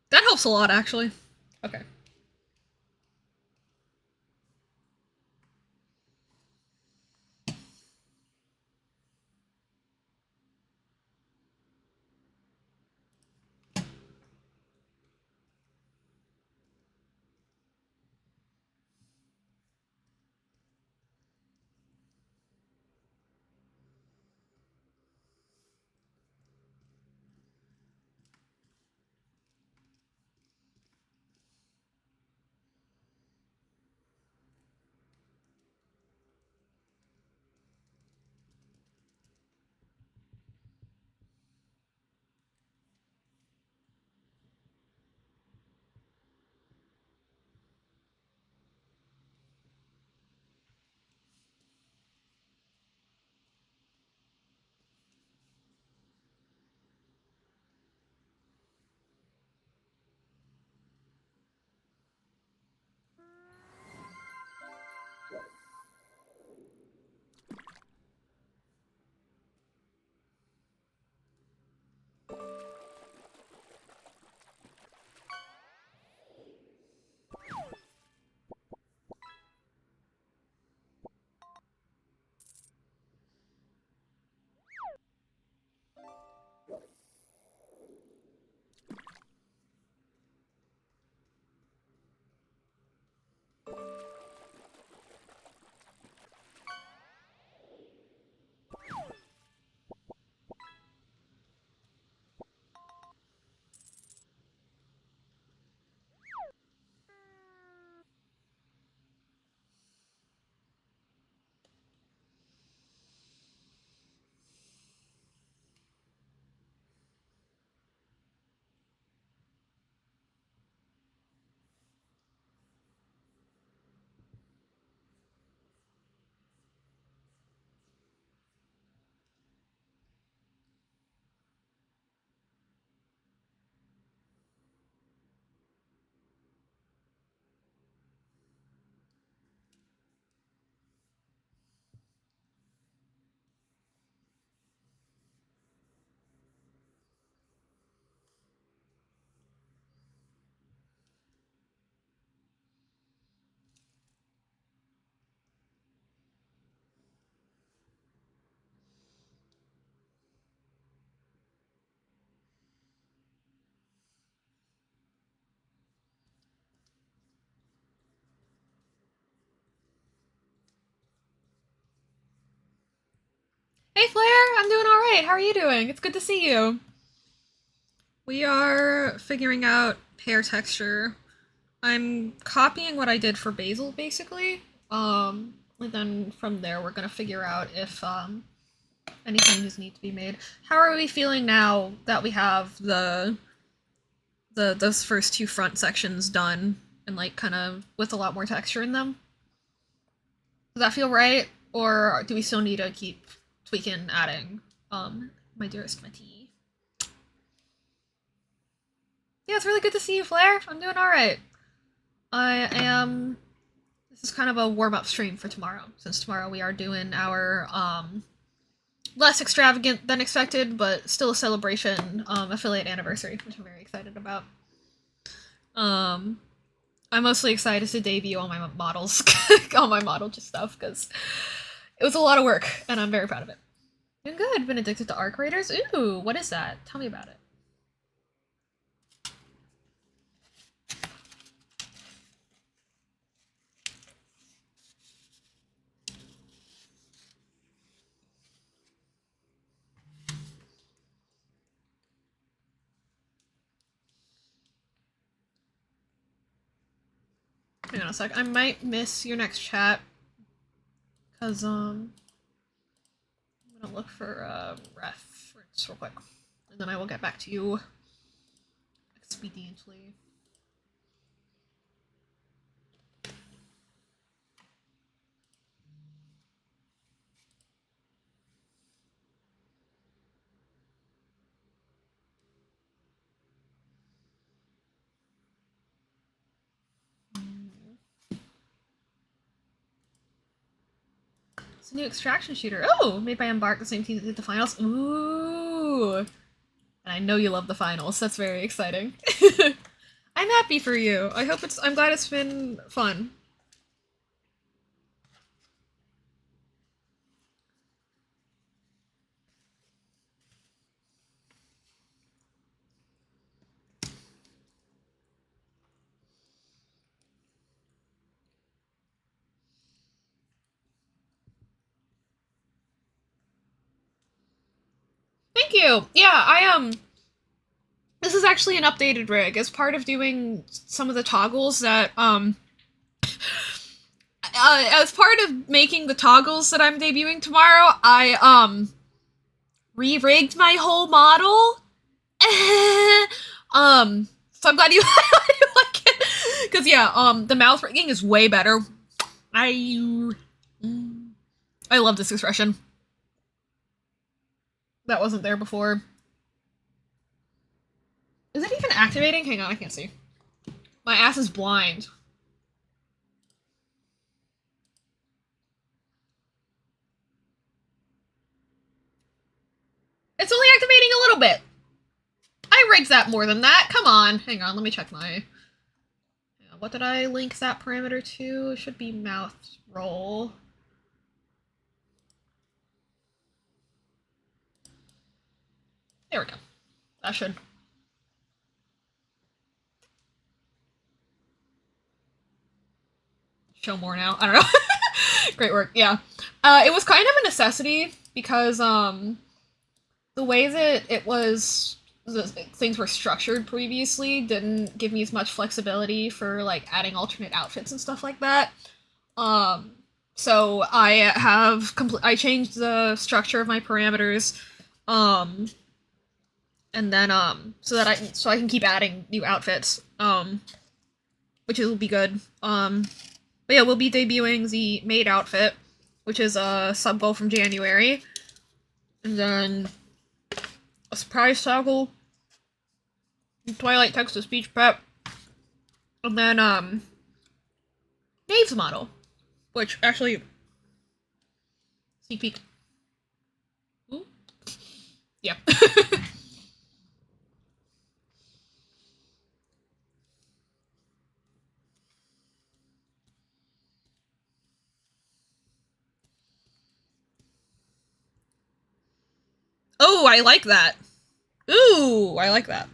That helps a lot, actually. Okay. Hey Flair, I'm doing alright. How are you doing? It's good to see you. We are figuring out hair texture. I'm copying what I did for Basil, basically. And then from there we're gonna figure out if, any changes need to be made. How are we feeling now that we have those first two front sections done and like kind of with a lot more texture in them? Does that feel right? Or do we still need to keep tweaking, adding? My dearest Matty. Yeah, it's really good to see you, Flair. I'm doing alright. I am. This is kind of a warm up stream for tomorrow, since tomorrow we are doing our, less extravagant than expected, but still a celebration, affiliate anniversary, which I'm very excited about. I'm mostly excited to debut all my models, all my model just stuff, because it was a lot of work, and I'm very proud of it. Doing good. Been addicted to Arc Raiders. Ooh, what is that? Tell me about it. Hang on a sec. I might miss your next chat, because, I'm gonna look for, reference real quick, and then I will get back to you expediently. It's a new extraction shooter. Oh, made by Embark, the same team that did the finals. Ooh. And I know you love the finals. That's very exciting. I'm happy for you. I'm glad it's been fun. Thank you. Yeah, this is actually an updated rig. As part of doing some of the toggles that, as part of making the toggles that I'm debuting tomorrow, I, re-rigged my whole model. So I'm glad you like it. Because, yeah, the mouth rigging is way better. I love this expression. That wasn't there before. Is it even activating? Hang on, I can't see. My ass is blind. It's only activating a little bit. I rigged that more than that. Come on. Hang on, let me check my... What did I link that parameter to? It should be mouth roll. There we go. That should... show more now. I don't know. Great work. Yeah. It was kind of a necessity because, the way that things were structured previously didn't give me as much flexibility for, like, adding alternate outfits and stuff like that. So I changed the structure of my parameters, and then, so I can keep adding new outfits, which will be good. But yeah, we'll be debuting the maid outfit, which is a sub goal from January, and then a surprise toggle, Twilight text-to-speech prep, and then, Dave's model, which actually, sneak peek. Ooh. Yeah. Oh, I like that. Ooh, I like that.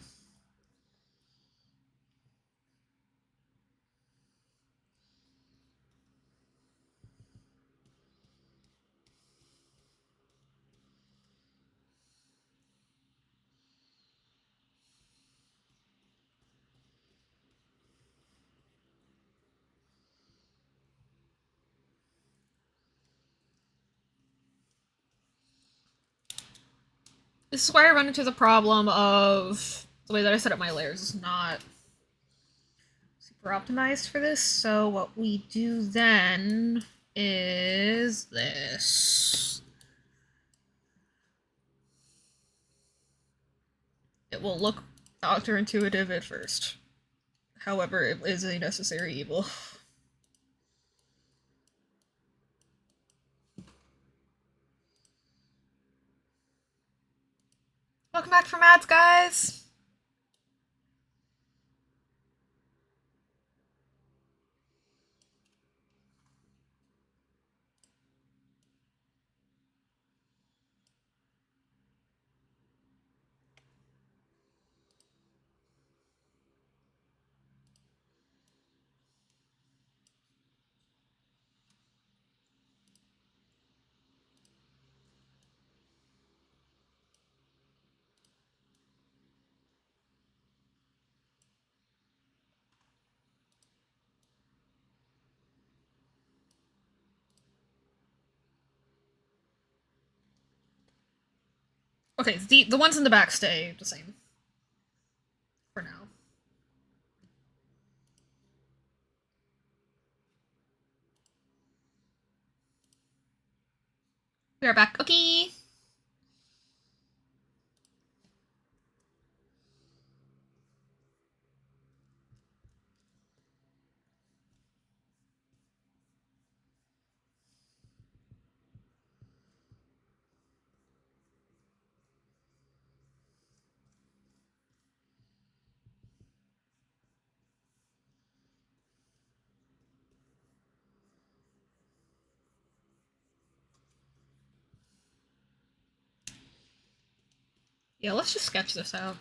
This is where I run into the problem of the way that I set up my layers is not super optimized for this. So what we do then is this. It will look counterintuitive at first. However, it is a necessary evil. Welcome back from ads, guys! Okay, the ones in the back stay the same. For now. We are back. Okay! Yeah, let's just sketch this out.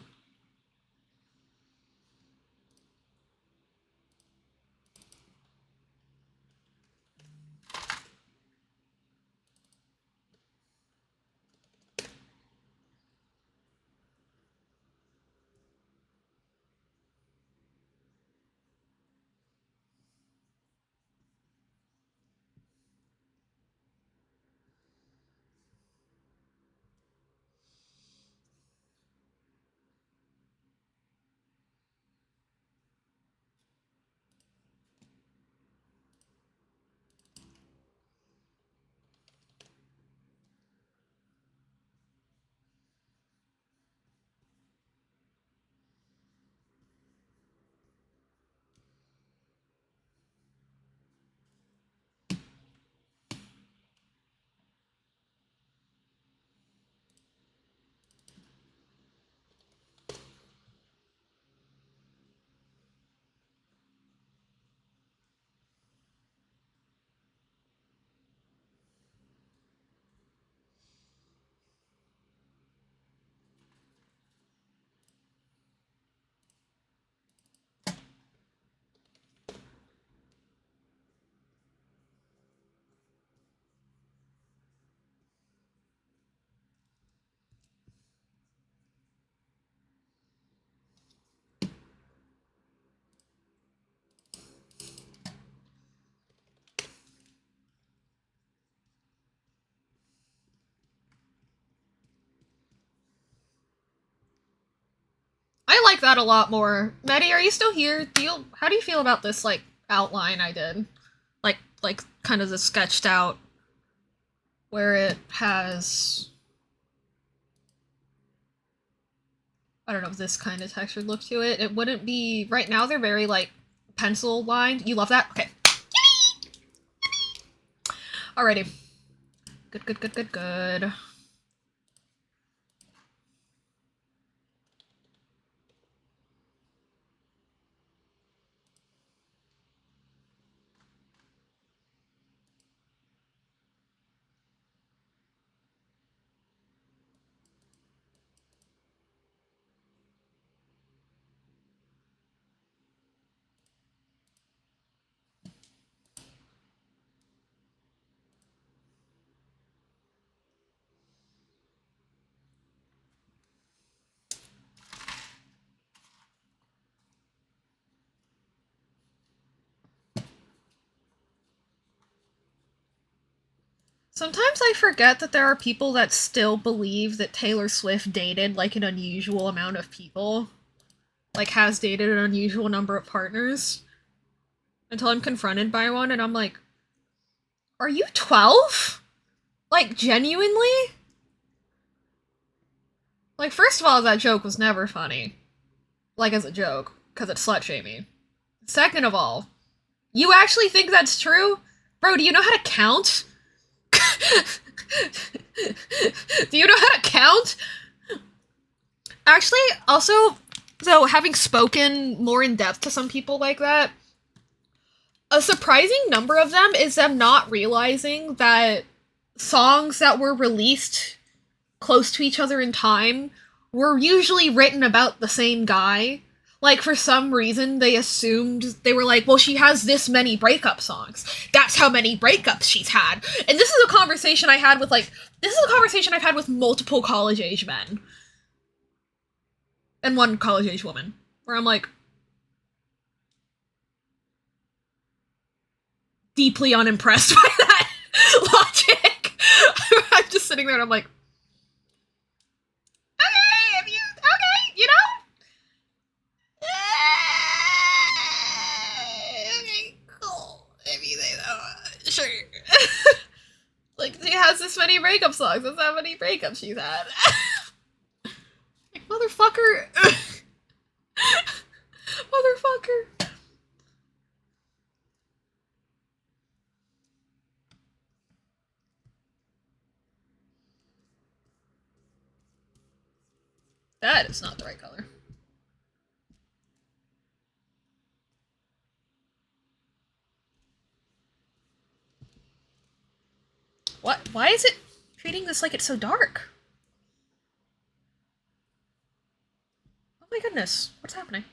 I like that a lot more. Maddie, are you still here? How do you feel about this, like, outline I did? Like, kind of the sketched out, where it has... I don't know, this kind of textured look to it. It wouldn't be... Right now, they're very, like, pencil lined. You love that? Okay. Alrighty. Good, good, good, good, good. Sometimes I forget that there are people that still believe that Taylor Swift dated like an unusual amount of people. Like has dated an unusual number of partners. Until I'm confronted by one and I'm like, are you 12? Like, genuinely? Like, first of all, that joke was never funny. Like, as a joke, because it's slut shaming. Second of all, you actually think that's true? Bro, do you know how to count? Do you know how to count? Actually, also, so having spoken more in depth to some people like that, a surprising number of them is them not realizing that songs that were released close to each other in time were usually written about the same guy. Like, for some reason, they assumed, they were like, well, she has this many breakup songs. That's how many breakups she's had. And this is a conversation I had with, like, this is a conversation I've had with multiple college-age men. And one college-age woman. Where I'm like, deeply unimpressed by that logic. I'm just sitting there and I'm like, okay, if you, okay, you know? Okay, cool. If you say that, sure. Like, she has this many breakup songs. That's how many breakups she's had. Like, motherfucker. Motherfucker. That is not the right color. What? Why is it treating this like it's so dark? Oh my goodness. What's happening?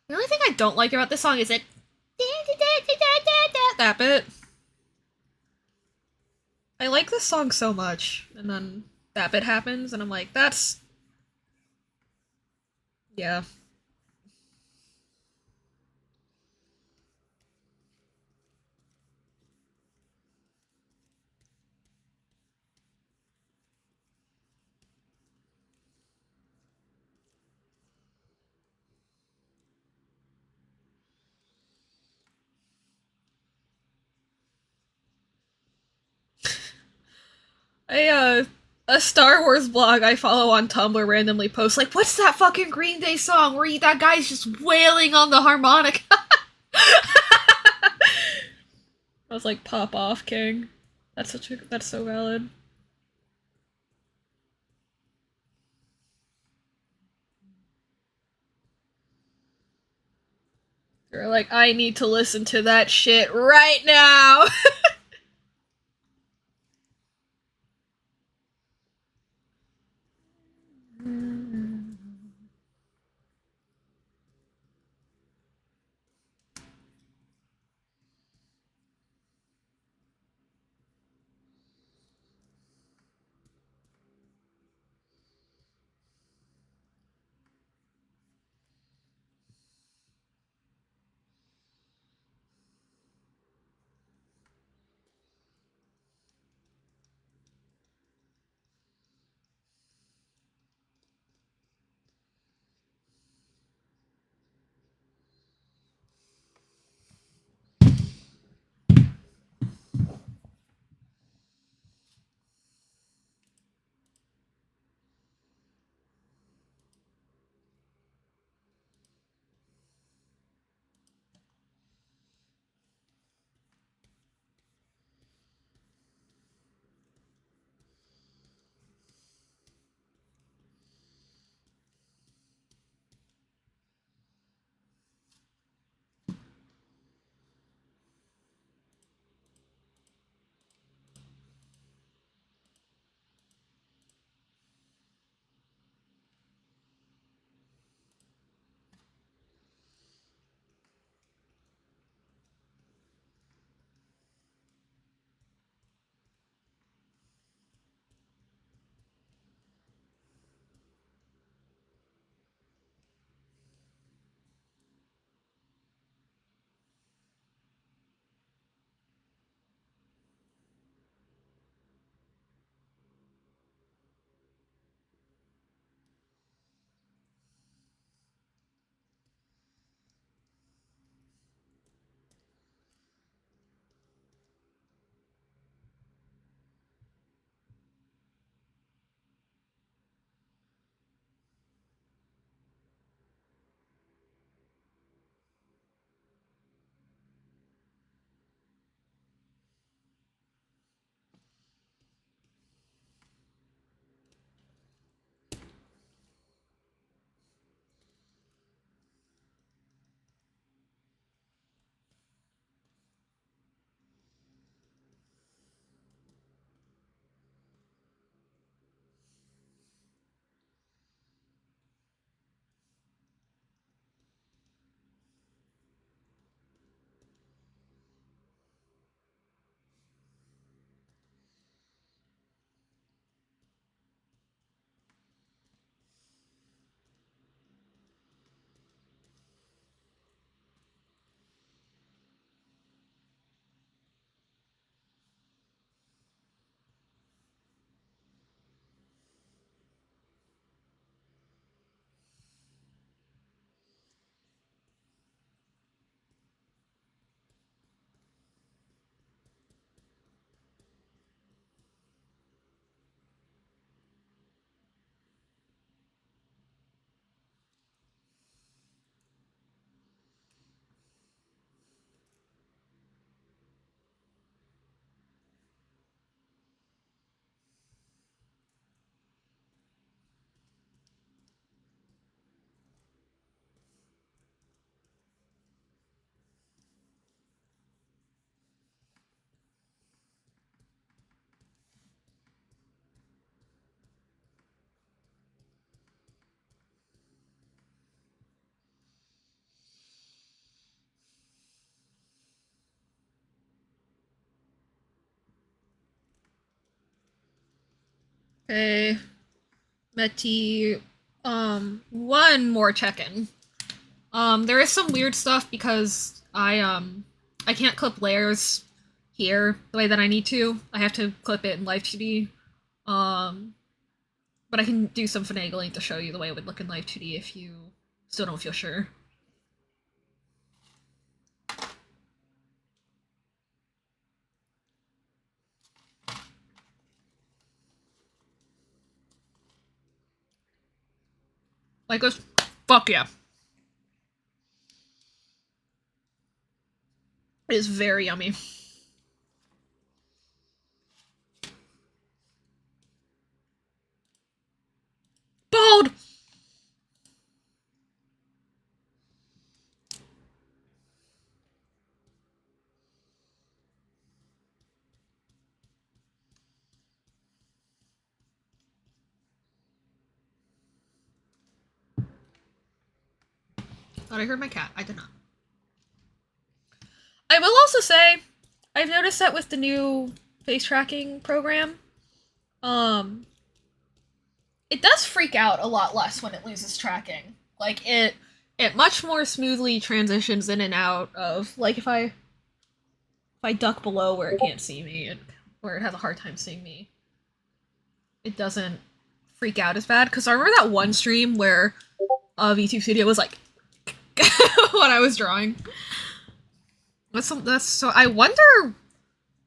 The only thing I don't like about this song is it. That bit. I like this song so much, and then that bit happens, and I'm like, that's. Yeah. A Star Wars blog I follow on Tumblr randomly posts like, "What's that fucking Green Day song where that guy's just wailing on the harmonica?" I was like, "Pop off, King." That's so valid. You're like, I need to listen to that shit right now. Okay. Meti. One more check-in. There is some weird stuff because I can't clip layers here the way that I need to. I have to clip it in Live 2D. Um, but I can do some finagling to show you the way it would look in Live 2D if you still don't feel sure. Like this? Fuck yeah. It is very yummy. Bold! Thought I heard my cat. I did not. I will also say, I've noticed that with the new face tracking program, um, it does freak out a lot less when it loses tracking. Like it much more smoothly transitions in and out of like if I duck below where it can't see me and where it has a hard time seeing me, it doesn't freak out as bad. Because I remember that one stream where VTube Studio was like when I was drawing. That's so. I wonder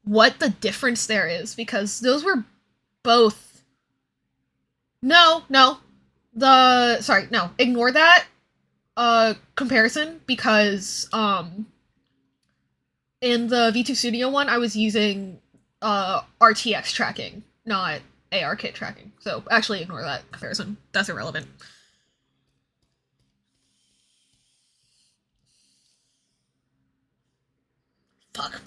what the difference there is because those were both. No, no. Sorry, no. Ignore that comparison because in the V2 Studio one I was using RTX tracking, not ARKit tracking. So actually ignore that comparison. That's irrelevant. Fuck.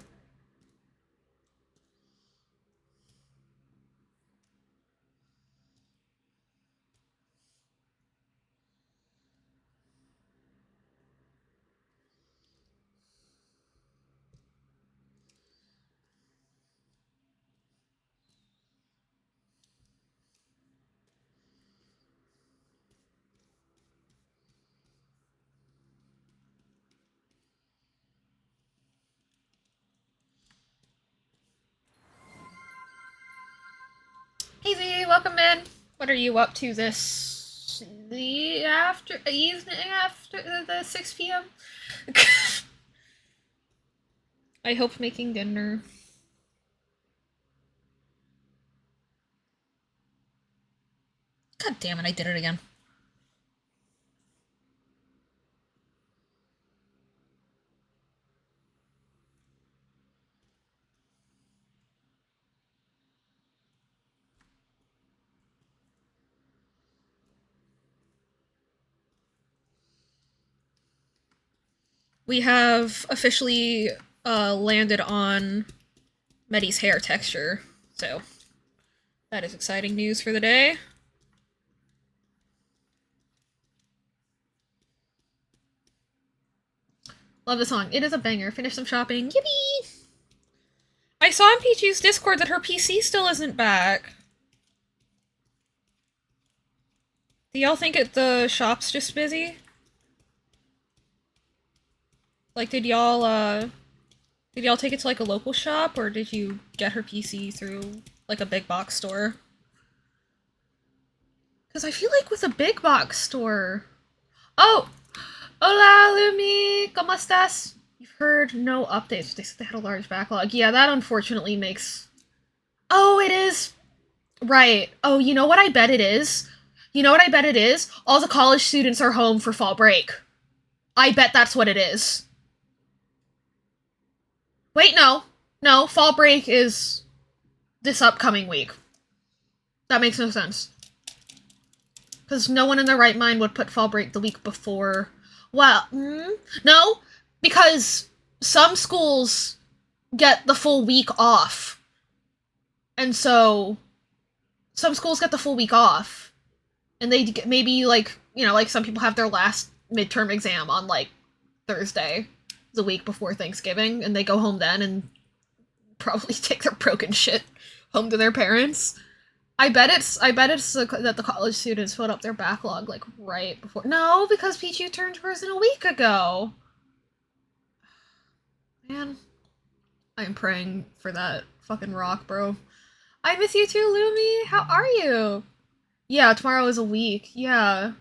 Hey Z, welcome in. What are you up to this the after evening after the 6 p.m.? I hope making dinner. God damn it, I did it again. We have officially landed on Medi's hair texture, so that is exciting news for the day. Love the song. It is a banger. Finish some shopping. Yippee! I saw in Peachy's Discord that her PC still isn't back. Do y'all think the shop's just busy? Like, did y'all take it to, like, a local shop, or did you get her PC through, like, a big box store? Because I feel like with a big box store... Oh! Hola, Lumi! ¿Cómo estás? You've heard no updates. They said they had a large backlog. Yeah, that unfortunately makes... Oh, it is... Right. Oh, you know what I bet it is? You know what I bet it is? All the college students are home for fall break. I bet that's what it is. Wait, no. No, fall break is this upcoming week. That makes no sense. Because no one in their right mind would put fall break the week before. Well, no, because some schools get the full week off. And so, some schools get the full week off. And they maybe, like, you know, like some people have their last midterm exam on, like, Thursday, the week before Thanksgiving, and they go home then and probably take their broken shit home to their parents. I bet it's that the college students put up their backlog like right before. No, because Pichu turned hers in a week ago. Man, I'm praying for that fucking rock, bro. I miss you too, Lumi. How are you? Yeah, tomorrow is a week. Yeah.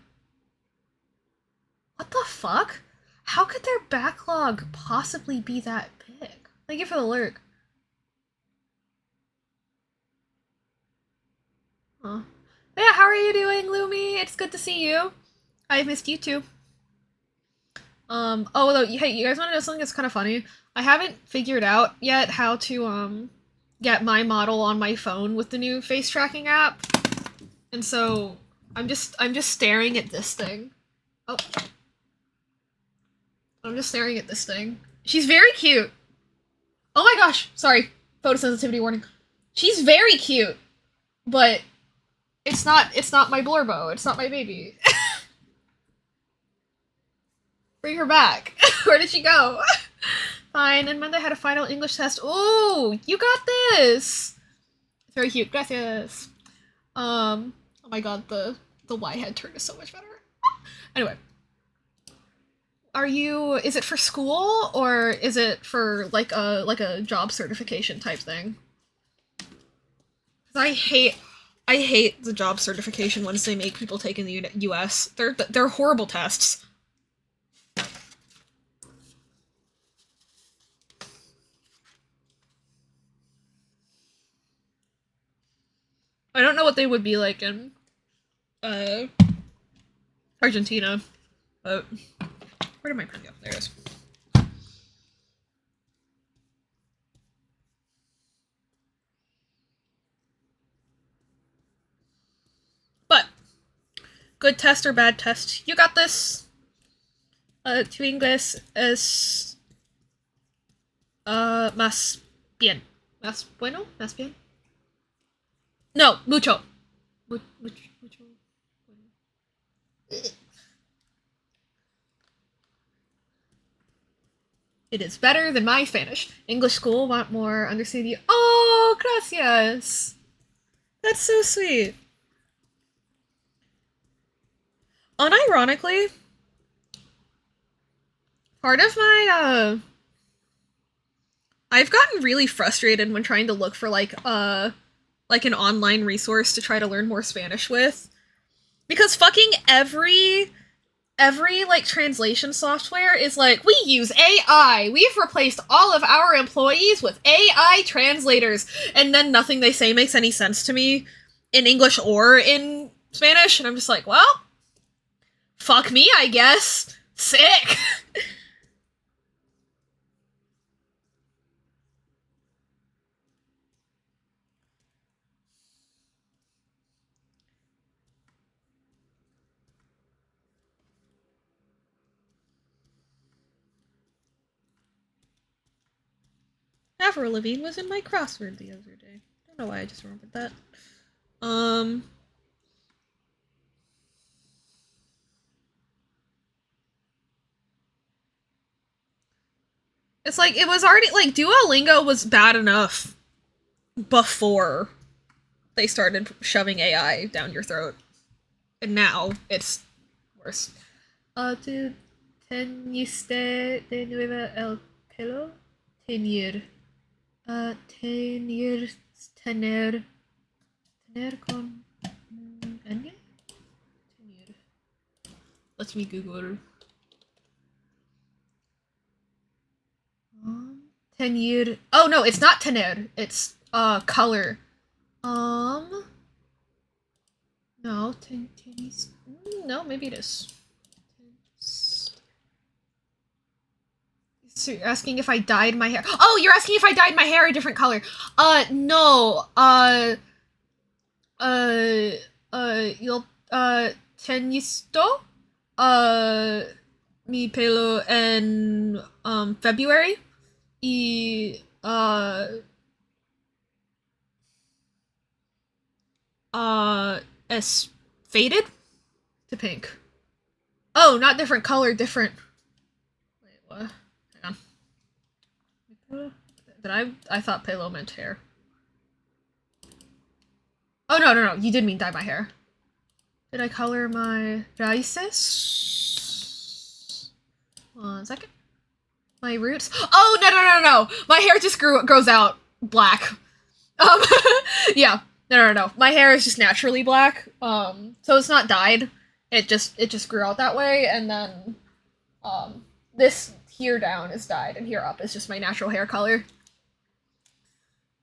What the fuck? How could their backlog possibly be that big? Thank you for the lurk. Huh. But yeah, how are you doing, Lumi? It's good to see you. I've missed you too. Oh, though, hey, you guys want to know something that's kind of funny? I haven't figured out yet how to, get my model on my phone with the new face tracking app. And so, I'm just staring at this thing. Oh. I'm just staring at this thing. She's very cute. Oh my gosh, sorry. Photosensitivity warning. She's very cute, but it's not my Blorbo. It's not my baby. Bring her back. Where did she go? Fine, and Monday had a final English test. Ooh, you got this! Very cute. Gracias. Oh my god, the Y head turn is so much better. Anyway. Is it for school or is it for like a job certification type thing? Cuz I hate the job certification ones they make people take in the US. They're horrible tests. I don't know what they would be like in Argentina, but where did my pen go? There it is. But good test or bad test, you got this. Tu inglés es más bien. Más bueno? Más bien? No, mucho. Mucho. It is better than my Spanish. English school want more understand you. Oh, gracias. That's so sweet. Unironically, part of my I've gotten really frustrated when trying to look for like an online resource to try to learn more Spanish with. Because fucking every like translation software is like, we use AI. We've replaced all of our employees with AI translators, and then nothing they say makes any sense to me in English or in Spanish, and I'm just like, well, fuck me, I guess. Sick. Avril Lavigne was in my crossword the other day. I don't know why I just remembered that. It's like, it was already, like, Duolingo was bad enough before they started shoving AI down your throat. And now, it's worse. ¿Tú teñiste de nuevo el pelo? Teñir. Teñir. Tener. Tener con. Ñ? Teñir. Let me Google. Teñir. Oh no, it's not tener. It's color. No, tenis. No, maybe it is. So you're asking if I dyed my hair. Oh, you're asking if I dyed my hair a different color. No. Yo, tenisto, mi pelo en, February. Y, es faded to pink. Oh, not different color, different. Wait, what? Hang on. Did I thought pelo meant hair. Oh, no, no, no. You did mean dye my hair. Did I color my raíces? 1 second. My roots? Oh, no, no, no, no. My hair just grows out black. Um, yeah. No, no, no. My hair is just naturally black. So it's not dyed. It just grew out that way, and then, this here down is dyed, and here up is just my natural hair color.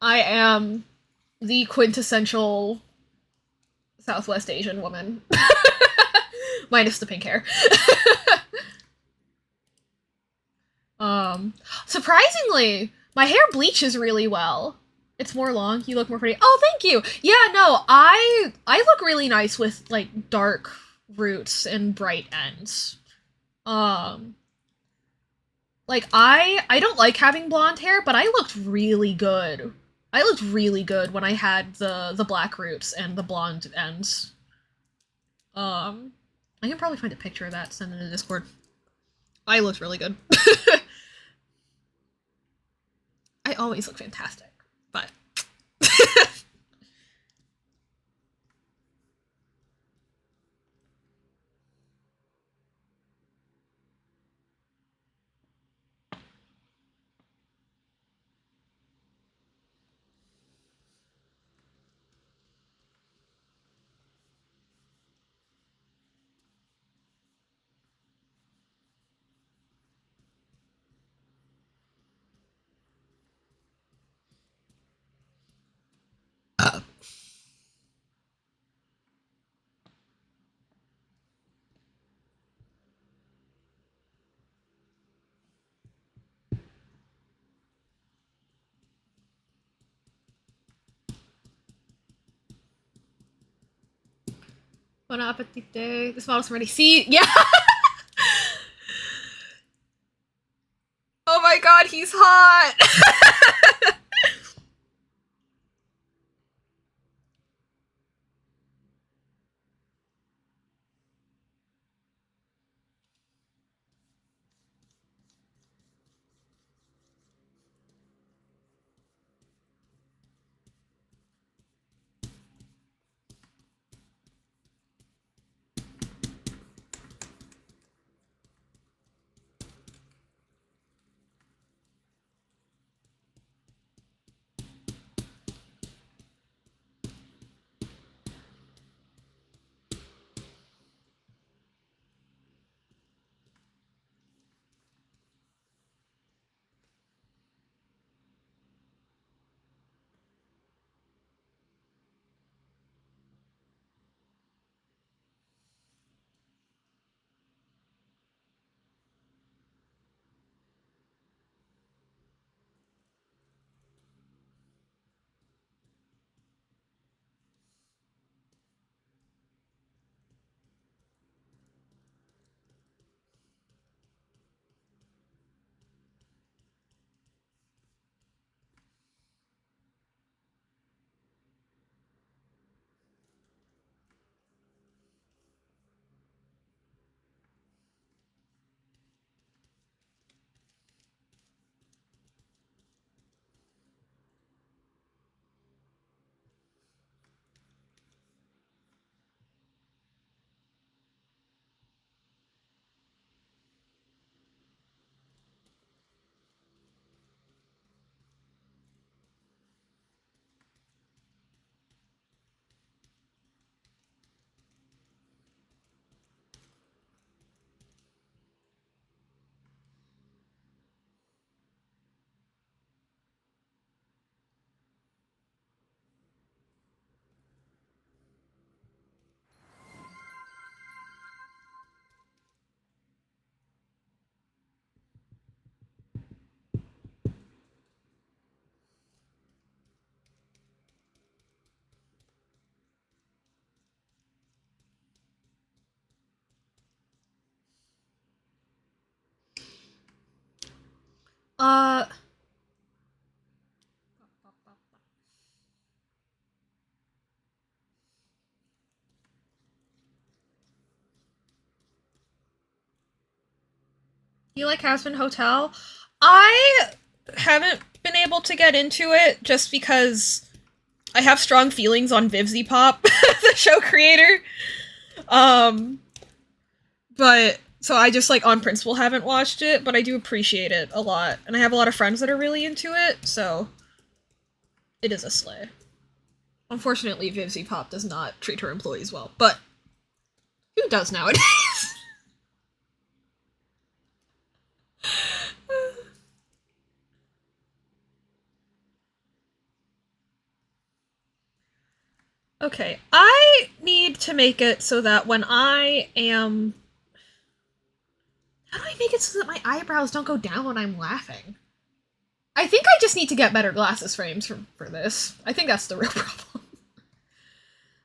I am the quintessential Southwest Asian woman. Minus the pink hair. Surprisingly, my hair bleaches really well. It's more long. You look more pretty. Oh, thank you. Yeah, no, I look really nice with like dark roots and bright ends. Like I don't like having blonde hair, but I looked really good. I looked really good when I had the black roots and the blonde ends. I can probably find a picture of that, send it in Discord. I looked really good. I always look fantastic, but Bon appetit. This model's ready. See, yeah. Oh my god, he's hot. uh You like Hazbin Hotel? I haven't been able to get into it just because I have strong feelings on Vivzy Pop, the show creator. Um, but so I just like on principle haven't watched it, but I do appreciate it a lot, and I have a lot of friends that are really into it, so it is a slay. Unfortunately, Vivzy Pop does not treat her employees well, but who does nowadays? Okay, I need to make it so that when I am... How do I make it so that my eyebrows don't go down when I'm laughing? I think I just need to get better glasses frames for this. I think that's the real problem.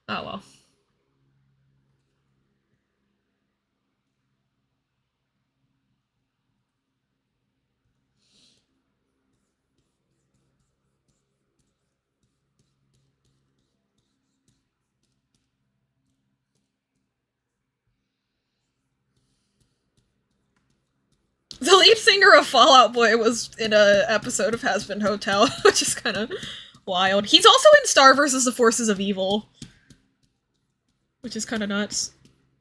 Oh well. The lead singer of Fall Out Boy was in a episode of Hazbin Hotel, which is kind of wild. He's also in Star vs. the Forces of Evil, which is kind of nuts.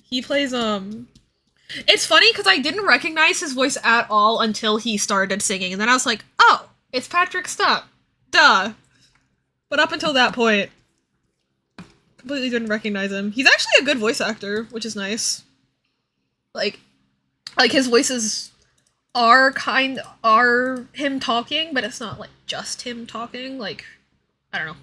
He plays, It's funny because I didn't recognize his voice at all until he started singing, and then I was like, oh, it's Patrick Stump. Duh. But up until that point, completely didn't recognize him. He's actually a good voice actor, which is nice. Like his voices are him talking, but it's not like just him talking. Like, I don't know.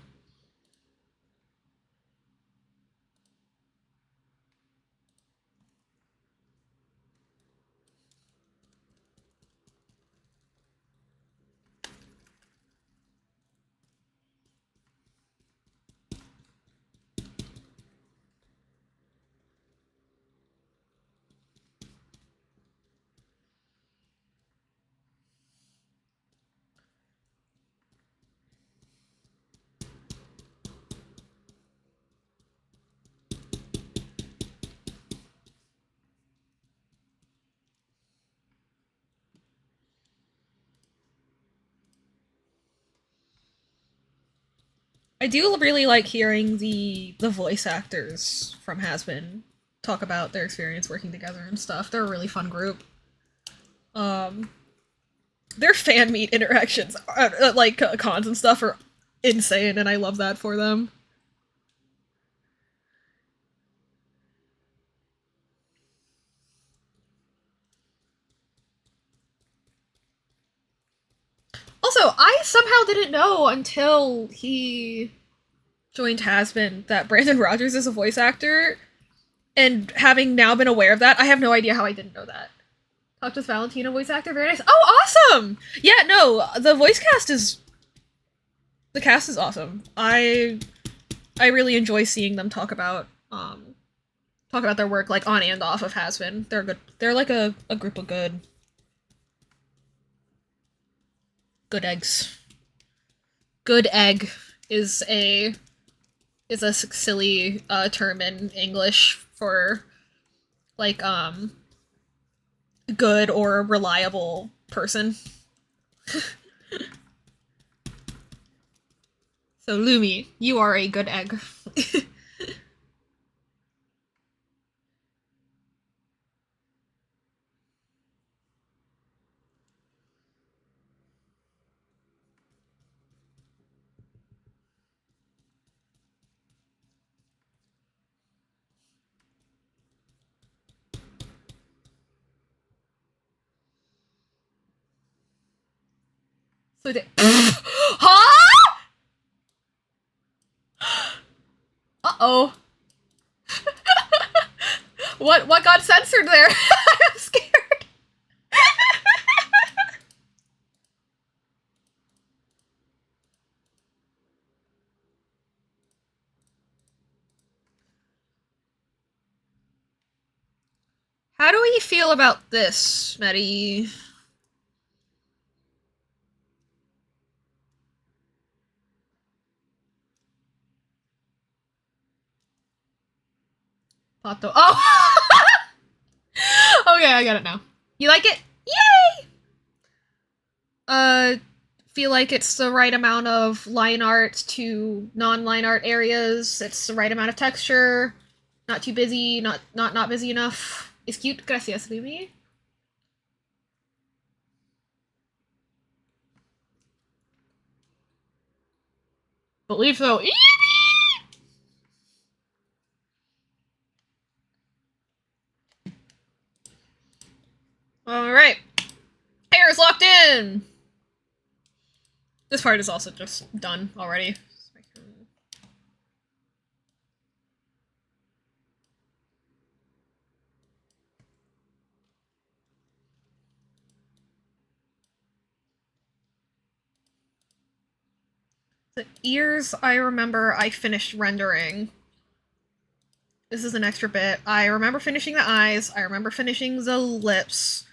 I do really like hearing the voice actors from Hazbin talk about their experience working together and stuff. They're a really fun group. Um, their fan meet interactions, like cons and stuff, are insane, and I love that for them. Also, I somehow didn't know until he joined Hazbin that Brandon Rogers is a voice actor, and having now been aware of that, I have no idea how I didn't know that. Talked with Valentina, voice actor, very nice. Oh, awesome! Yeah, no, the cast is awesome. I really enjoy seeing them talk about their work like on and off of Hazbin. They're good. They're like a group of good eggs. Good egg is a silly term in English for like good or reliable person. So Lumi, you are a good egg. So huh? Uh-oh. What got censored there? I'm scared. How do we feel about this, Medi? Pato. Oh! Okay, I got it now. You like it? Yay! feel like it's the right amount of line art to non-line art areas. It's the right amount of texture. Not too busy, not busy enough. Es cute, gracias, baby. Believe so. Alright. Hair is locked in! This part is also just done already. The ears, I remember I finished rendering. This is an extra bit. I remember finishing the eyes. I remember finishing the lips.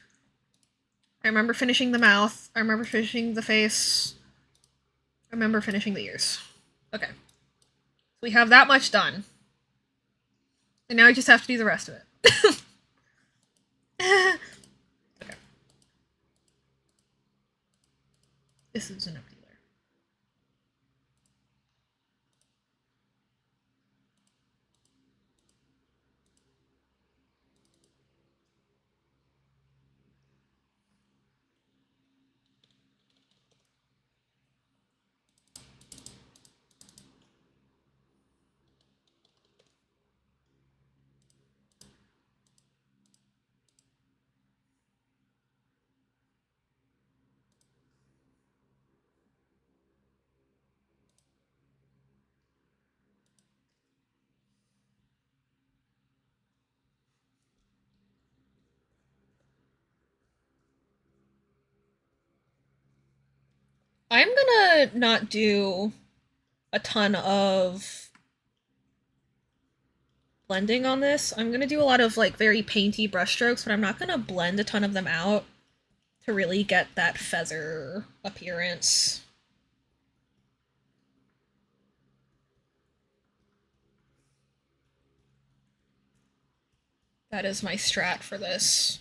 I remember finishing the mouth. I remember finishing the face. I remember finishing the ears. Okay. So we have that much done. And now I just have to do the rest of it. Okay. This is an empty layer. I'm gonna not do a ton of blending on this. I'm gonna do a lot of like very painty brushstrokes, but I'm not gonna blend a ton of them out to really get that feather appearance. That is my strat for this.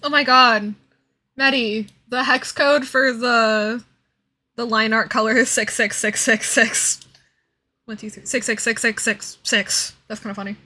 Oh my god. Medi, the hex code for the line art color is 66666. 1, 2, 3. 6666666. That's kind of funny.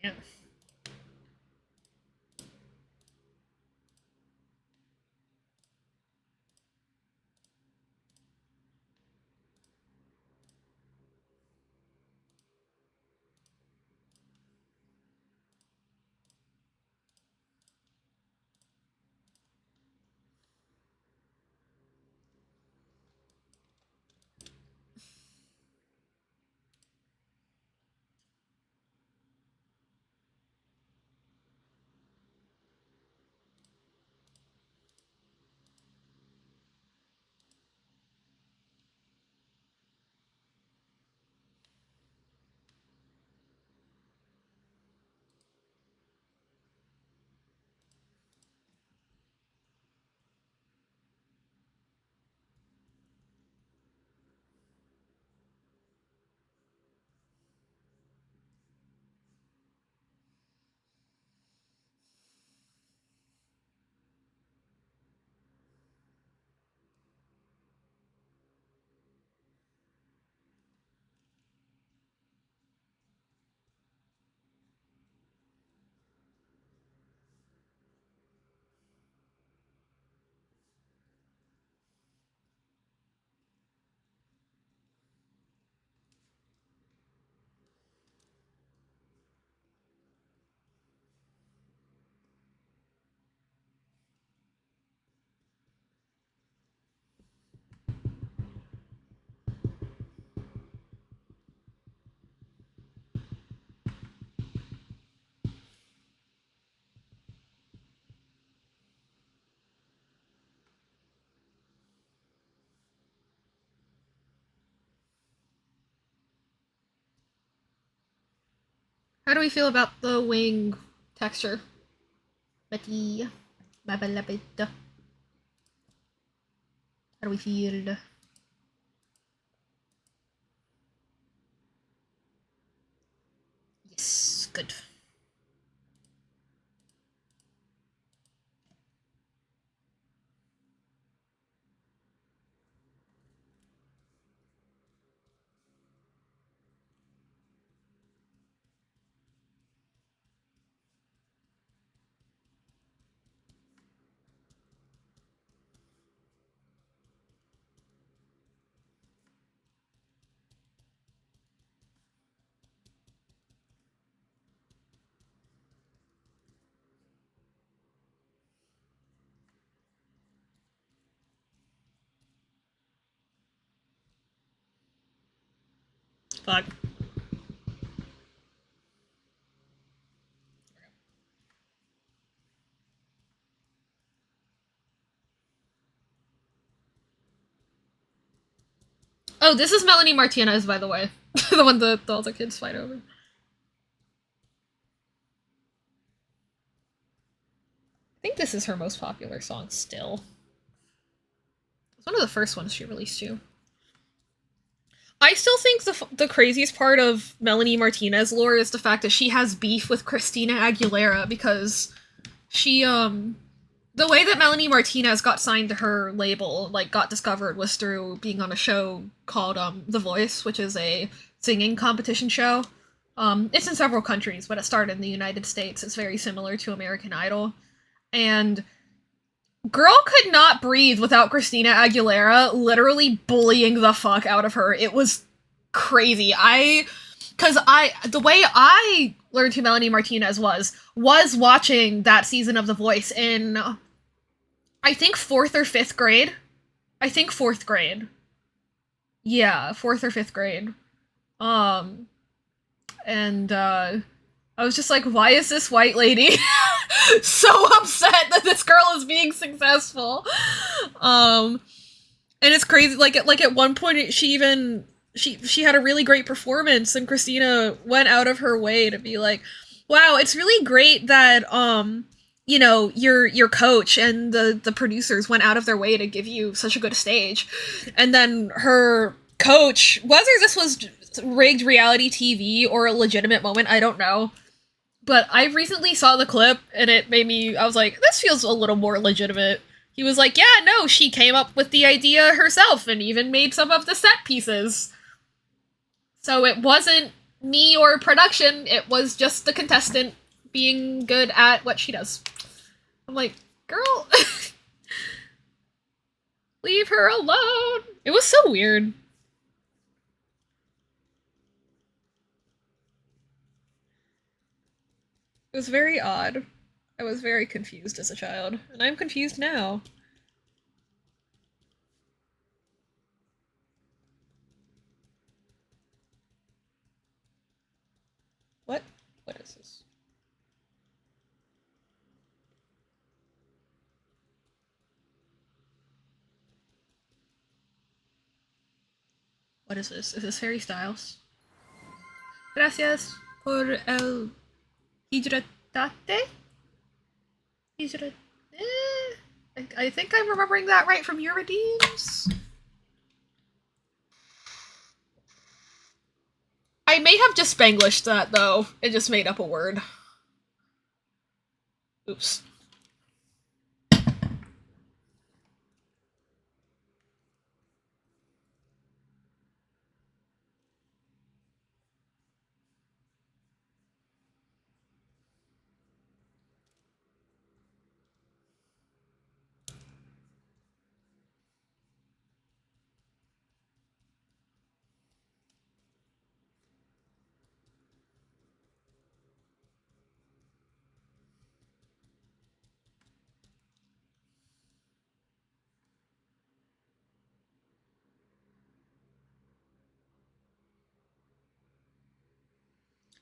Yeah. How do we feel about the wing texture? Betty. Babalapita. How do we feel? Yes, good. Fuck. Oh, this is Melanie Martinez, by the way. The one that all the kids fight over. I think this is her most popular song still. It's one of the first ones she released too. I still think the craziest part of Melanie Martinez lore is the fact that she has beef with Christina Aguilera because she the way that Melanie Martinez got signed to her label, like got discovered, was through being on a show called The Voice, which is a singing competition show. It's in several countries, but it started in the United States. It's very similar to American Idol. And girl could not breathe without Christina Aguilera literally bullying the fuck out of her. It was crazy. The way I learned who Melanie Martinez was watching that season of The Voice in, I think, 4th or 5th grade. I think 4th grade. Yeah, 4th or 5th grade. And I was just like, why is this white lady so upset that this girl is being successful? And it's crazy. Like at one point, she had a really great performance, and Christina went out of her way to be like, wow, it's really great that you know, your coach and the producers went out of their way to give you such a good stage. And then her coach, whether this was rigged reality TV or a legitimate moment, I don't know. But I recently saw the clip and it made me, I was like, this feels a little more legitimate. He was like, yeah, no, she came up with the idea herself and even made some of the set pieces. So it wasn't me or production. It was just the contestant being good at what she does. I'm like, girl, leave her alone. It was so weird. It was very odd. I was very confused as a child, and I'm confused now. What? What is this? What is this? Is this Harry Styles? Gracias por el hidratate? Hidrate? I think I'm remembering that right from your redeems. I may have just Spanglished that, though, and just made up a word. Oops.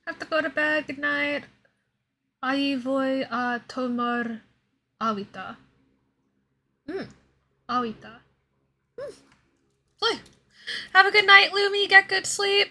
Have to go to bed. Good night. Ahí voy a tomar agüita. Agüita. Play. Have a good night, Lumi. Get good sleep.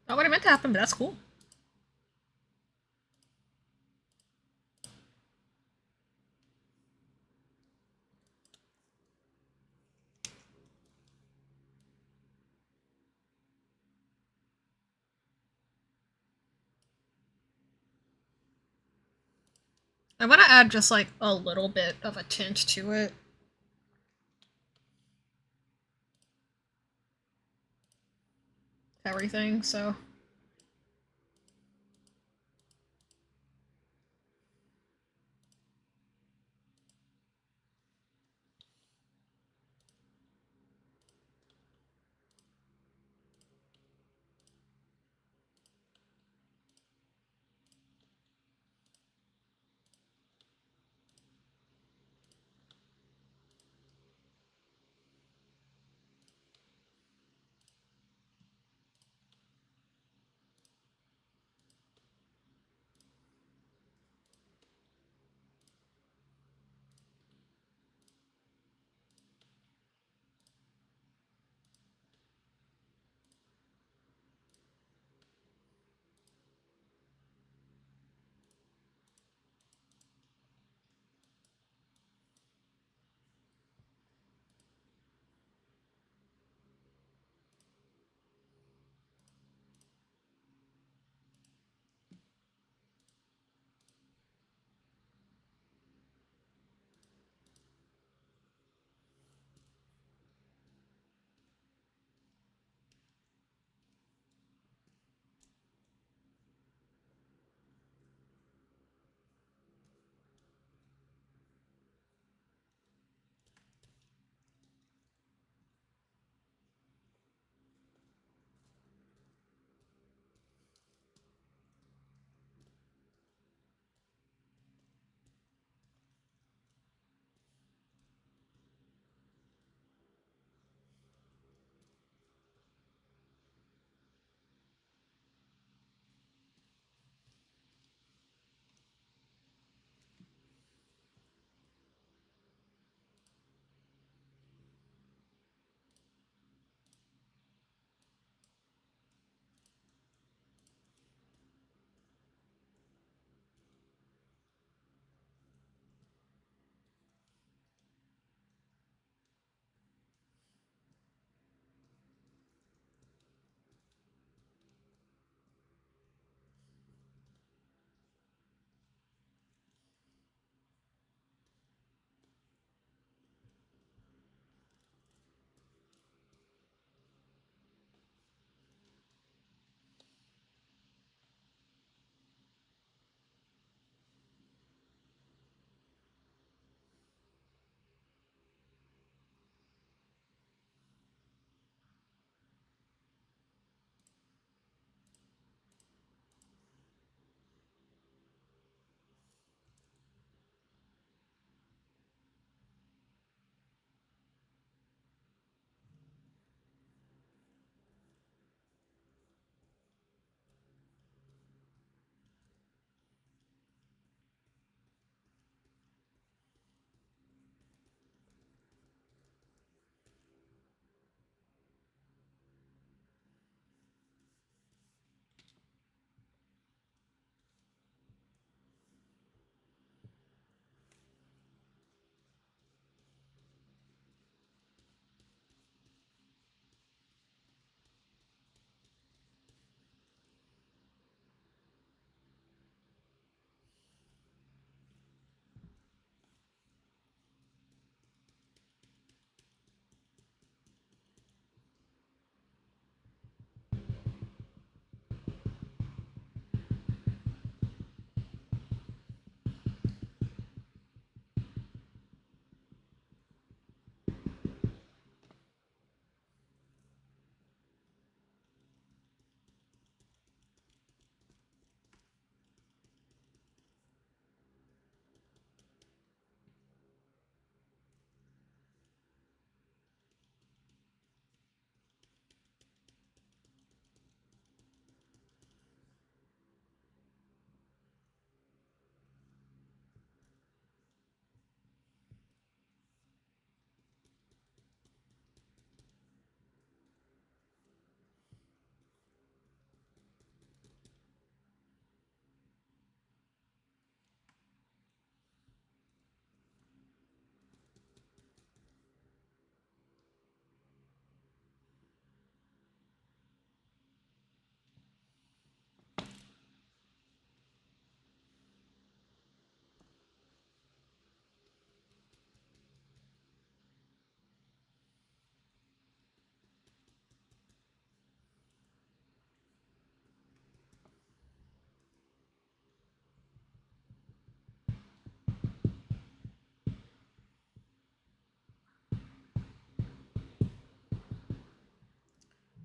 Not what I meant to happen, but that's cool. I want to add just like a little bit of a tint to it. Everything, so.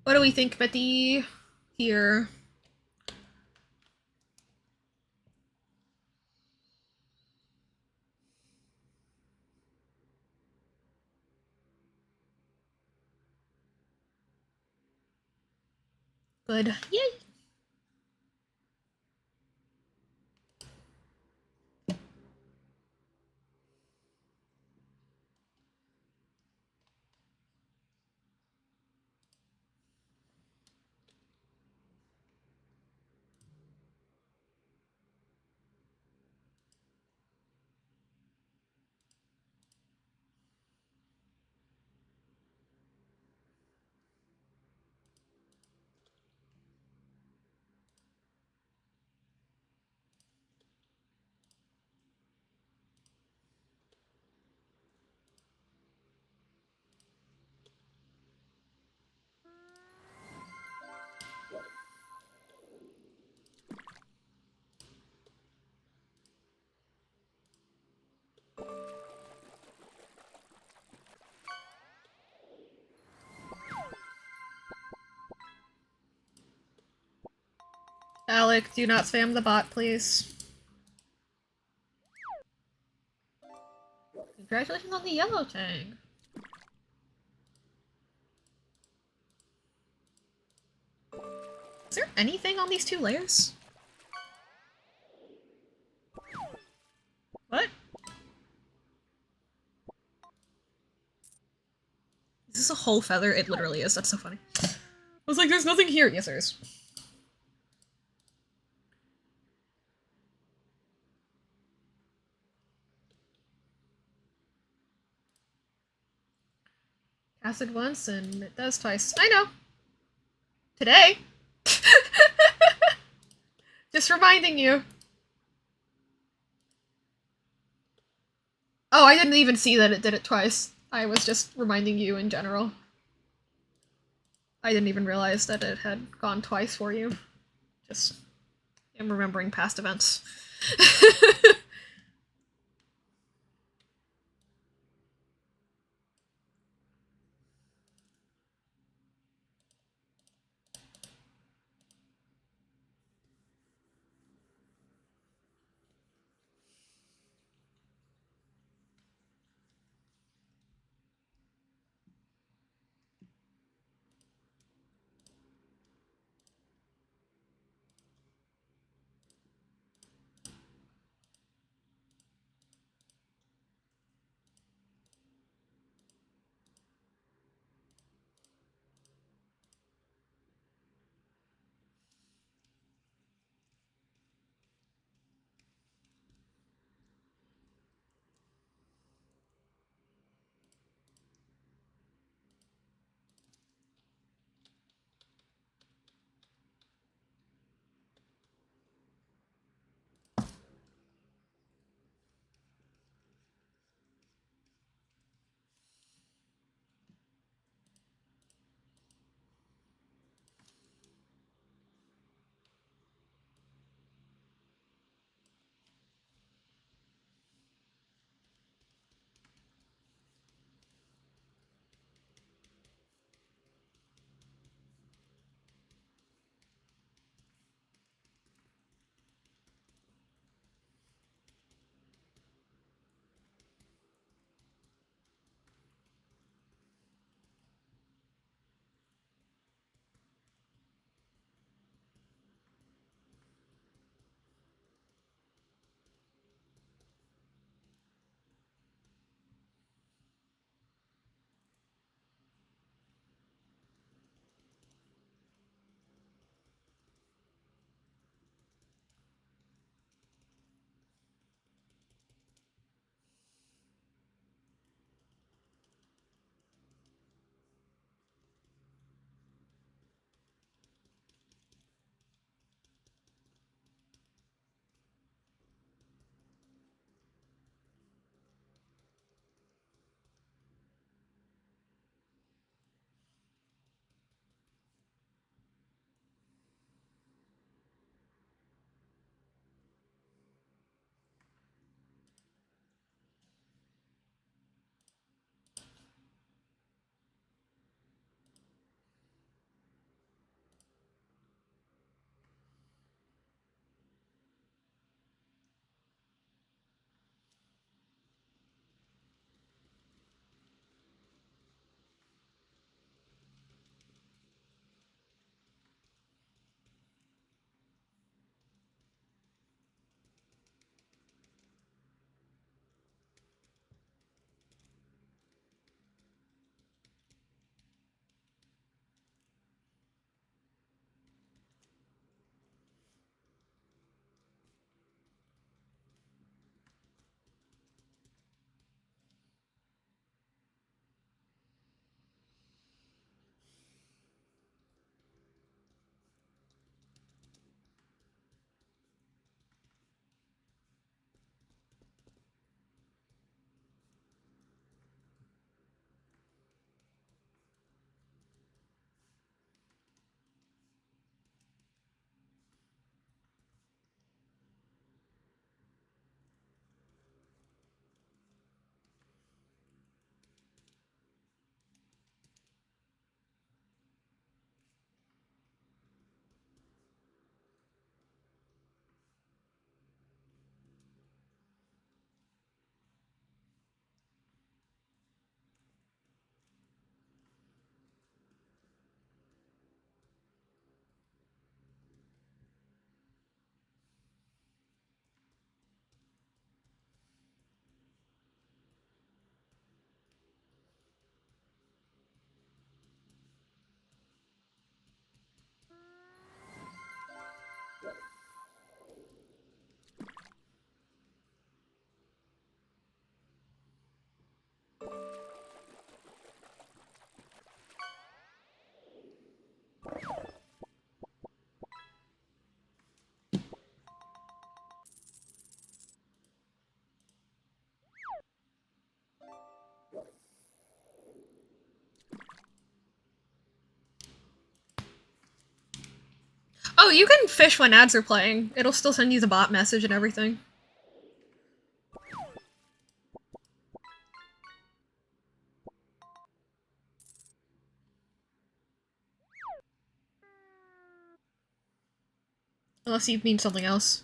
What do we think, Betty? Here. Good. Yay! Alec, do not spam the bot, please. Congratulations on the yellow tag. Is there anything on these 2 layers? What? Is this a whole feather? It literally is. That's so funny. I was like, there's nothing here. Yes, there is. Acid once and it does twice. I know. Today. Just reminding you. Oh, I didn't even see that it did it twice. I was just reminding you in general. I didn't even realize that it had gone twice for you. Just am remembering past events. Oh, you can fish when ads are playing. It'll still send you the bot message and everything. Unless you mean something else.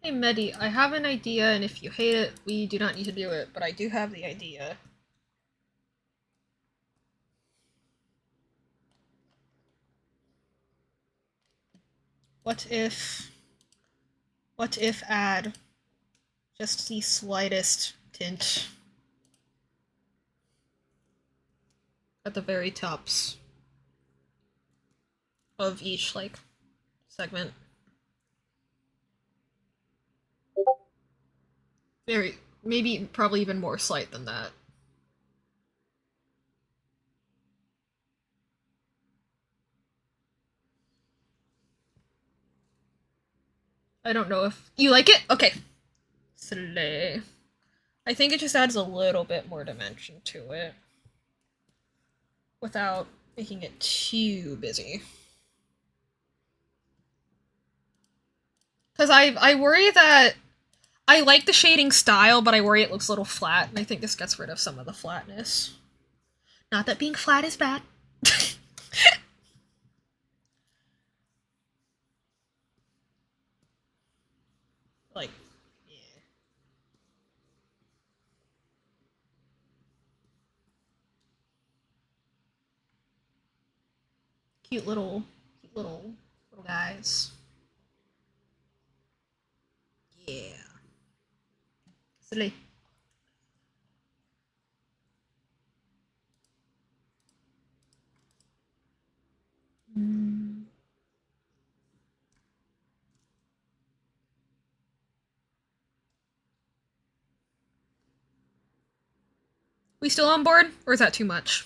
Hey Medi, I have an idea, and if you hate it, we do not need to do it, but I do have the idea. What if... What if add just the slightest tint at the very tops of each, like, segment? Very... maybe, probably even more slight than that. I don't know if... You like it? Okay. Slay. I think it just adds a little bit more dimension to it. Without making it too busy. Because I worry that... I like the shading style, but I worry it looks a little flat, and I think this gets rid of some of the flatness. Not that being flat is bad. Like, yeah. Cute little guys. Yeah. Silly. Mm. We still on board, or is that too much?